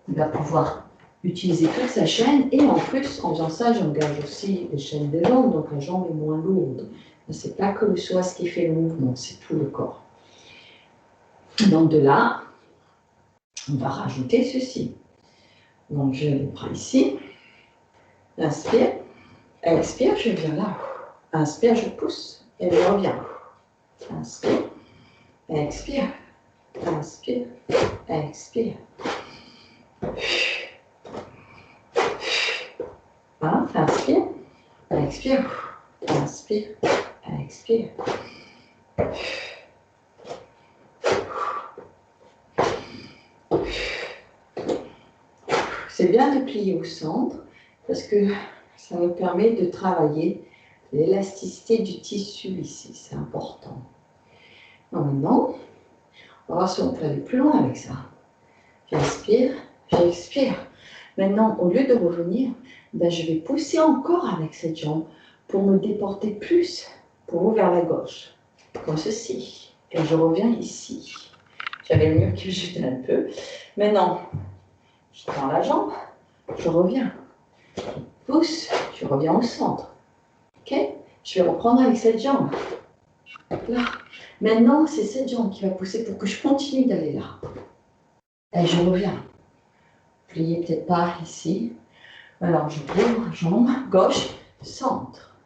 Il va pouvoir utiliser toute sa chaîne. Et en plus, en faisant ça, j'engage aussi les chaînes des jambes. Donc, la jambe est moins lourde. Ce n'est pas que le psoas qui fait le mouvement, c'est tout le corps. Donc, de là, on va rajouter ceci. Donc, je les prends ici. Inspire. Expire, je viens là. Inspire, je pousse et je reviens. Inspire. Expire. Inspire. Expire. Inspire. Expire. Inspire. Expire. C'est bien de plier au centre parce que ça nous permet de travailler l'élasticité du tissu ici. C'est important. Maintenant, on va voir si on peut aller plus loin avec ça. J'inspire, j'expire. Maintenant, au lieu de revenir, je vais pousser encore avec cette jambe pour me déporter plus pour vous vers la gauche, comme ceci. Et je reviens ici. J'avais le mur qui me jetait un peu. Maintenant, je prends la jambe, je reviens. Je pousse, je reviens au centre. Ok? Je vais reprendre avec cette jambe. Là. Maintenant, c'est cette jambe qui va pousser pour que je continue d'aller là. Et je reviens. Pliez peut-être pas ici. Alors, je rouvre, jambe, gauche, centre.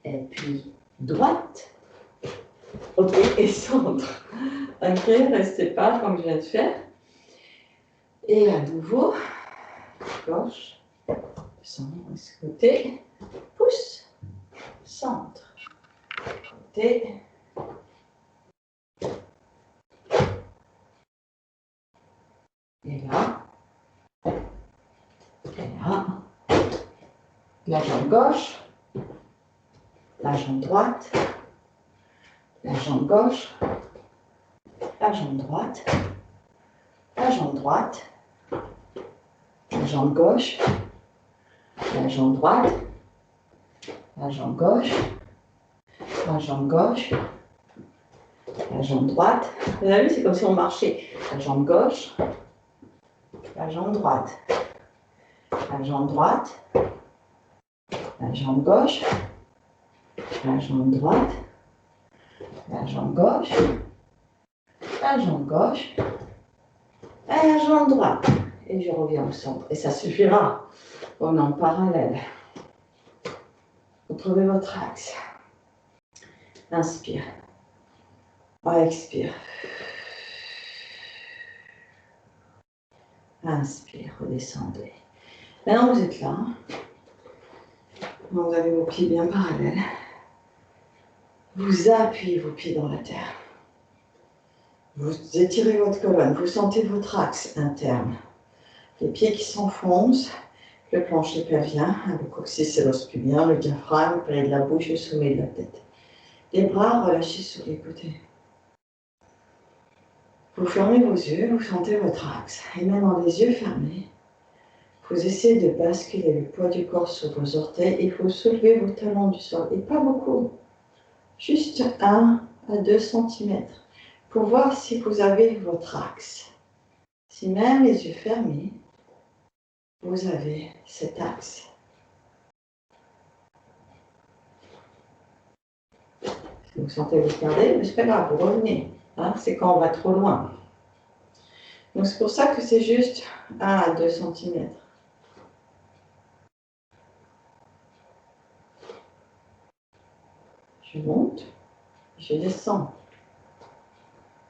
Et puis, droite. Ok, et centre. Ok, restez pas comme je viens de faire. Et à nouveau, gauche, centre, côté, pouce, centre, côté. Et là. Et là. La jambe gauche, la jambe droite, la jambe gauche, la jambe droite, la jambe droite, la jambe gauche, la jambe droite, la jambe gauche, la jambe gauche, la jambe droite. Vous avez vu, c'est comme si on marchait. La jambe gauche, la jambe droite, la jambe droite, la jambe gauche, la jambe droite, la jambe gauche, la jambe gauche, et la jambe droite. Et je reviens au centre. Et ça suffira. On est en parallèle. Retrouvez votre axe. Inspire. Expire. Inspire, redescendez. Maintenant, vous êtes là. Vous avez vos pieds bien parallèles. Vous appuyez vos pieds dans la terre. Vous étirez votre colonne. Vous sentez votre axe interne. Les pieds qui s'enfoncent. Le plancher pelvien, le coccyx et l'os pubien, le diaphragme, près de la bouche, le sommet de la tête. Les bras relâchés sur les côtés. Vous fermez vos yeux, vous sentez votre axe. Et même en les yeux fermés, vous essayez de basculer le poids du corps sur vos orteils et vous soulevez vos talons du sol. Et pas beaucoup, juste 1 à 2 cm pour voir si vous avez votre axe. Si même les yeux fermés, vous avez cet axe. Si vous sentez vous perdre, mais c'est pas grave, vous revenez. Hein, c'est quand on va trop loin. Donc c'est pour ça que c'est juste 1 à 2 cm. Je monte, je descends.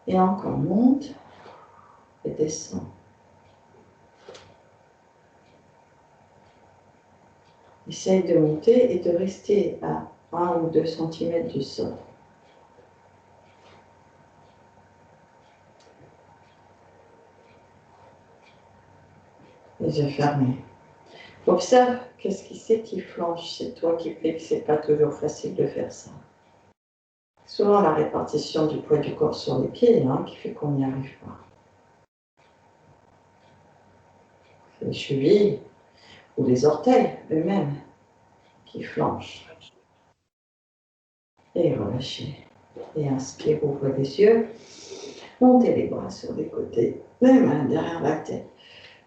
Et encore, monte et descend. Essaye de monter et de rester à 1 ou 2 cm du sol. Les yeux fermés. Observe qu'est-ce qui c'est qui flanche. C'est toi qui fais que c'est pas toujours facile de faire ça. Souvent la répartition du poids du corps sur les pieds qui fait qu'on n'y arrive pas. C'est les chevilles ou les orteils eux-mêmes qui flanchent. Et relâchez. Et inspire, ouvre les yeux. Montez les bras sur les côtés. Les mains derrière la tête.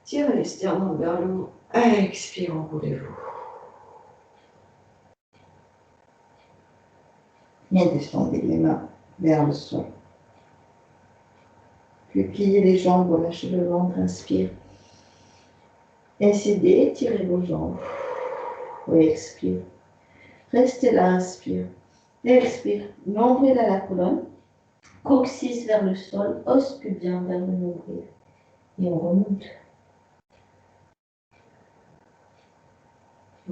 Tirez les sternums vers le haut. Expire, enroulez-vous. Bien descendez les mains vers le sol. Puis pliez les jambes, relâchez le ventre, inspire. Incidez, étirez vos jambes. Oui, expire. Restez là, inspire. Expire. Nombril à la colonne. Coccyx vers le sol, os pubien vers le nombril. Et on remonte.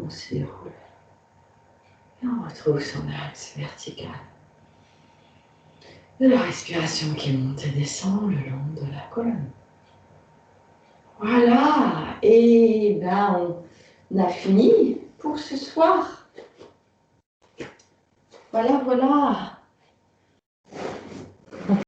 On se déroule. Et on retrouve son axe vertical. De la respiration qui monte et descend le long de la colonne. Voilà. Et on a fini pour ce soir. Voilà.